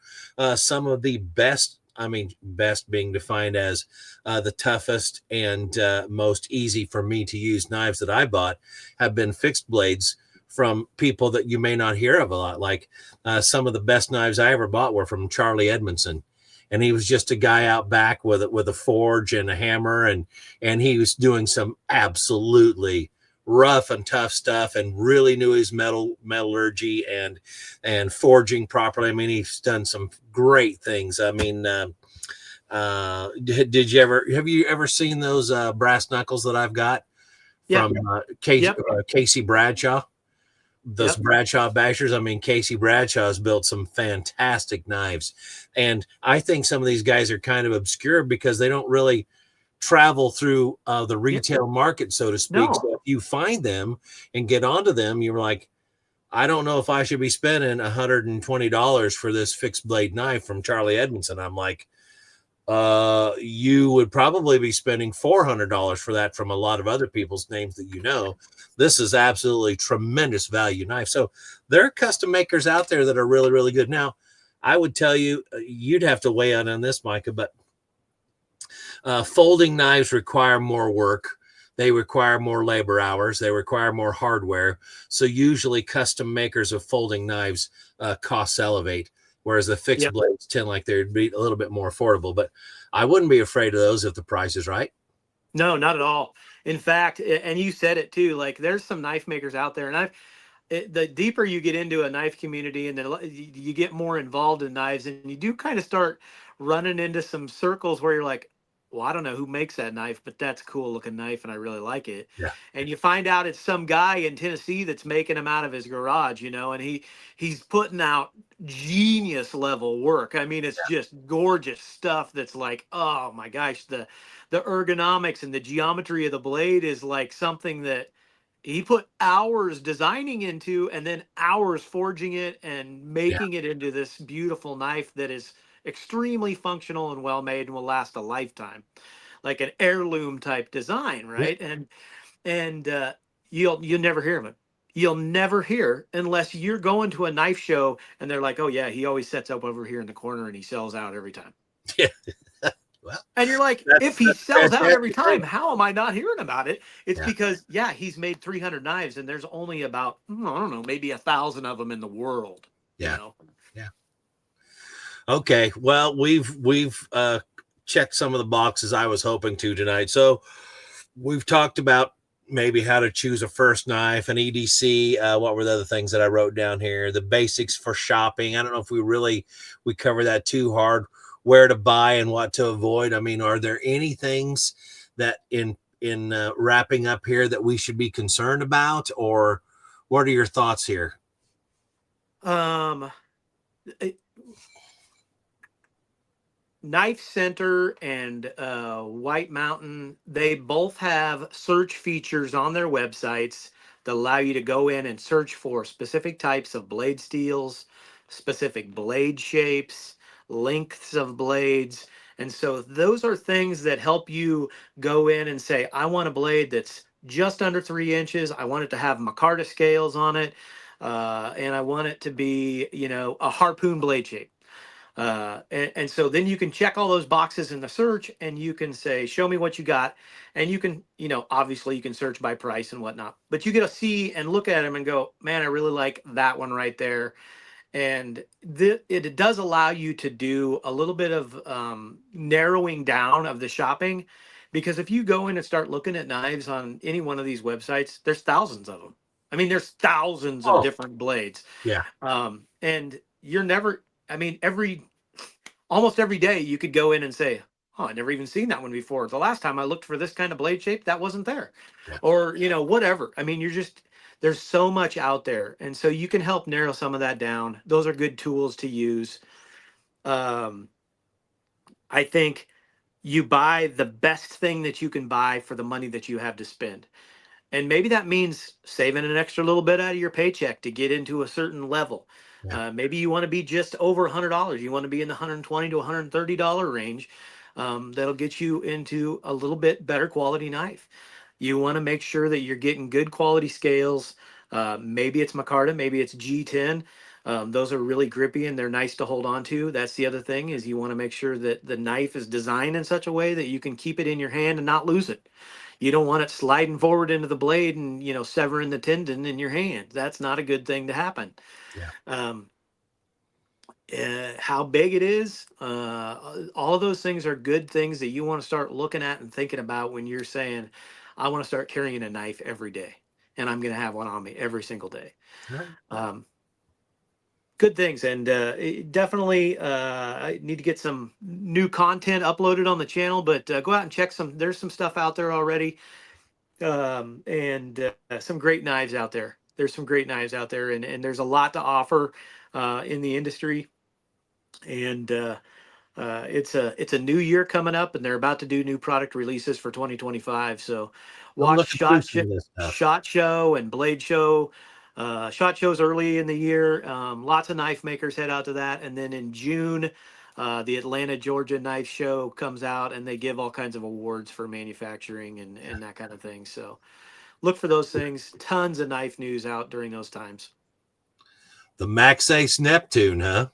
some of the best. I mean, best being defined as the toughest and most easy for me to use knives that I bought have been fixed blades from people that you may not hear of a lot. Like some of the best knives I ever bought were from Charlie Edmondson, and he was just a guy out back with a forge and a hammer, and he was doing some absolutely rough and tough stuff, and really knew his metallurgy and forging properly. I mean, he's done some great things. I mean, have you ever seen those brass knuckles that I've got Yeah. from Yep. Casey Bradshaw? Those Yep. Bradshaw bashers. I mean, Casey Bradshaw's built some fantastic knives. And I think some of these guys are kind of obscure because they don't really travel through the Yep. retail market, so to speak. No. So if you find them and get onto them, you're like, I don't know if I should be spending $120 for this fixed blade knife from Charlie Edmondson. I'm like, you would probably be spending $400 for that from a lot of other people's names that you know. This is absolutely tremendous value knife. So there are custom makers out there that are really, really good. Now, I would tell you, you'd have to weigh in on this, Micah, but folding knives require more work. They require more labor hours. They require more hardware. So usually custom makers of folding knives costs elevate, whereas the fixed Yep. blades tend like they'd be a little bit more affordable. But I wouldn't be afraid of those if the price is right. No, not at all. In fact, and you said it too, like there's some knife makers out there, and the deeper you get into a knife community and you get more involved in knives, and you do kind of start running into some circles where you're like, well, I don't know who makes that knife, but that's a cool looking knife and I really like it. Yeah. And you find out it's some guy in Tennessee that's making them out of his garage, and he's putting out genius level work. I mean, it's just gorgeous stuff that's like, oh my gosh, the ergonomics and the geometry of the blade is like something that he put hours designing into and then hours forging it and Yeah. making it into this beautiful knife that is extremely functional and well made and will last a lifetime, like an heirloom type design, Yeah. right? And you'll never hear of it. You'll never hear unless you're going to a knife show and they're like, oh yeah, he always sets up over here in the corner and he sells out every time. Yeah. Well, And you're like, if he that's a sells out every fantastic time, thing. how am I not hearing about it? It's Yeah. because, yeah, he's made 300 knives and there's only about, I don't know, maybe 1,000 of them in the world, you Yeah. know? Yeah. Okay. Well, we've checked some of the boxes I was hoping to tonight. So we've talked about maybe how to choose a first knife, an EDC. What were the other things that I wrote down here? The basics for shopping. I don't know if we cover that too hard. Where to buy and what to avoid. I mean, are there any things that in wrapping up here that we should be concerned about, or what are your thoughts here? Um, it- Knife Center and White Mountain, they both have search features on their websites that allow you to go in and search for specific types of blade steels, specific blade shapes, lengths of blades. And so those are things that help you go in and say, I want a blade that's just under 3 inches. I want it to have micarta scales on it. And I want it to be, a harpoon blade shape. And so then you can check all those boxes in the search and you can say, show me what you got. And you can, obviously you can search by price and whatnot, but you get to see and look at them and go, man, I really like that one right there. And it does allow you to do a little bit of narrowing down of the shopping. Because if you go in and start looking at knives on any one of these websites, there's thousands of them. I mean, there's thousands of Oh, different blades. yeah. And you're never, I mean, almost every day you could go in and say, oh, I never even seen that one before. The last time I looked for this kind of blade shape, that wasn't there. Yeah. Or, whatever. I mean, there's so much out there. And so you can help narrow some of that down. Those are good tools to use. Um, I think you buy the best thing that you can buy for the money that you have to spend. And maybe that means saving an extra little bit out of your paycheck to get into a certain level. Yeah. Maybe you want to be just over $100. You want to be in the $120 to $130 range. That'll get you into a little bit better quality knife. You want to make sure that you're getting good quality scales. Maybe it's micarta, maybe it's G10. Those are really grippy and they're nice to hold on to. That's the other thing, is you want to make sure that the knife is designed in such a way that you can keep it in your hand and not lose it. You don't want it sliding forward into the blade and, severing the tendon in your hand. That's not a good thing to happen. Yeah. Um, how big it is, all of those things are good things that you want to start looking at and thinking about when you're saying, I want to start carrying a knife every day and I'm going to have one on me every single day. All right. Um, Good things. And definitely I need to get some new content uploaded on the channel, but go out and check there's some stuff out there already. And some great knives out there. There's some great knives out there, and there's a lot to offer in the industry. And it's a new year coming up, and they're about to do new product releases for 2025. So I'm watch looking through some of this stuff. Shot Show and Blade Show. Shot Show's early in the year. Lots of knife makers head out to that, and then in June. The Atlanta, Georgia Knife Show comes out, and they give all kinds of awards for manufacturing and that kind of thing. So, look for those things. Tons of knife news out during those times. The Max Ace Neptune, huh?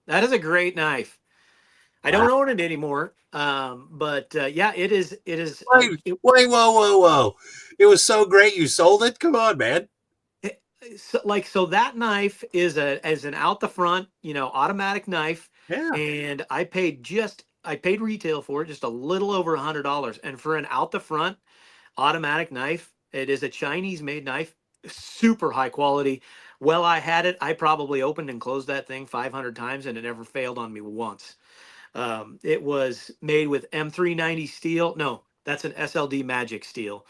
That is a great knife. I Wow. don't own it anymore, but yeah, it is. It is. Wait, whoa. It was so great you sold it? Come on, man. So that knife is an out the front, automatic knife, Yeah. and I paid retail for it, just a little over $100, and for an out the front automatic knife, it is a Chinese made knife, super high quality. Well, I had it. I probably opened and closed that thing 500 times, and it never failed on me once. It was made with M390 steel. No, that's an SLD Magic steel,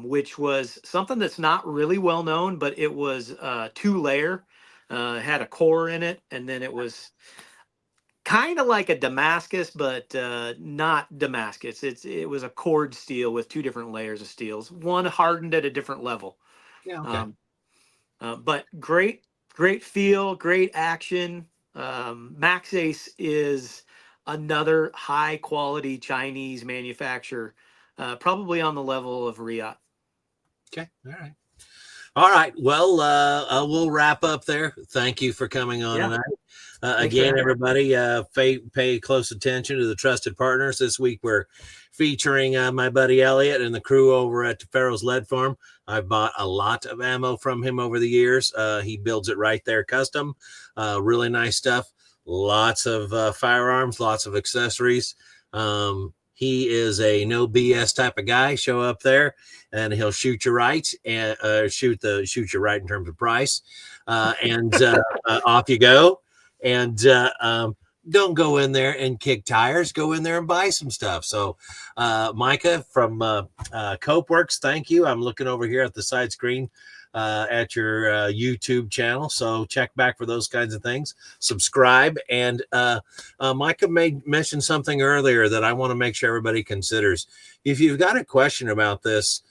which was something that's not really well known, but it was 2 layer, had a core in it, and then it was kind of like a Damascus, but not Damascus. It was a cored steel with 2 different layers of steels, one hardened at a different level. Yeah. Okay. Um, but great feel, great action. Max Ace is another high quality Chinese manufacturer, probably on the level of Riot. Okay. All right. All right. Well, we'll wrap up there. Thank you for coming on Yeah, tonight. thanks for Again, having me. everybody, pay close attention to the trusted partners. This week, we're featuring my buddy Elliot and the crew over at Pharaoh's Lead Farm. I've bought a lot of ammo from him over the years. He builds it right there, custom. Really nice stuff. Lots of firearms, lots of accessories. He is a no BS type of guy. Show up there, and he'll shoot you right, and shoot you right in terms of price, and off you go. And don't go in there and kick tires. Go in there and buy some stuff. So, Micah from CopeWERX, thank you. I'm looking over here at the side screen. at your YouTube channel. So check back for those kinds of things. Subscribe. And Micah mentioned something earlier that I want to make sure everybody considers. If you've got a question about this,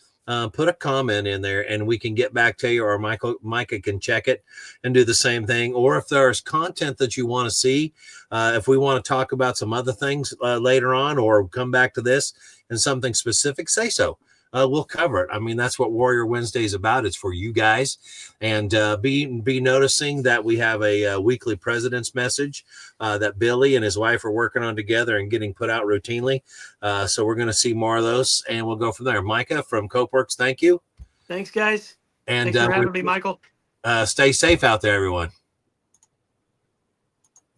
put a comment in there and we can get back to you, or Micah can check it and do the same thing. Or if there's content that you want to see, if we want to talk about some other things later on, or come back to this and something specific, say so. We'll cover it. I mean, that's what Warrior Wednesday is about. It's for you guys. And be noticing that we have a weekly president's message that Billy and his wife are working on together and getting put out routinely. So we're going to see more of those, and we'll go from there. Micah from CopeWERX, thank you. Thanks, guys. And thanks for having me, Michael. Stay safe out there, everyone.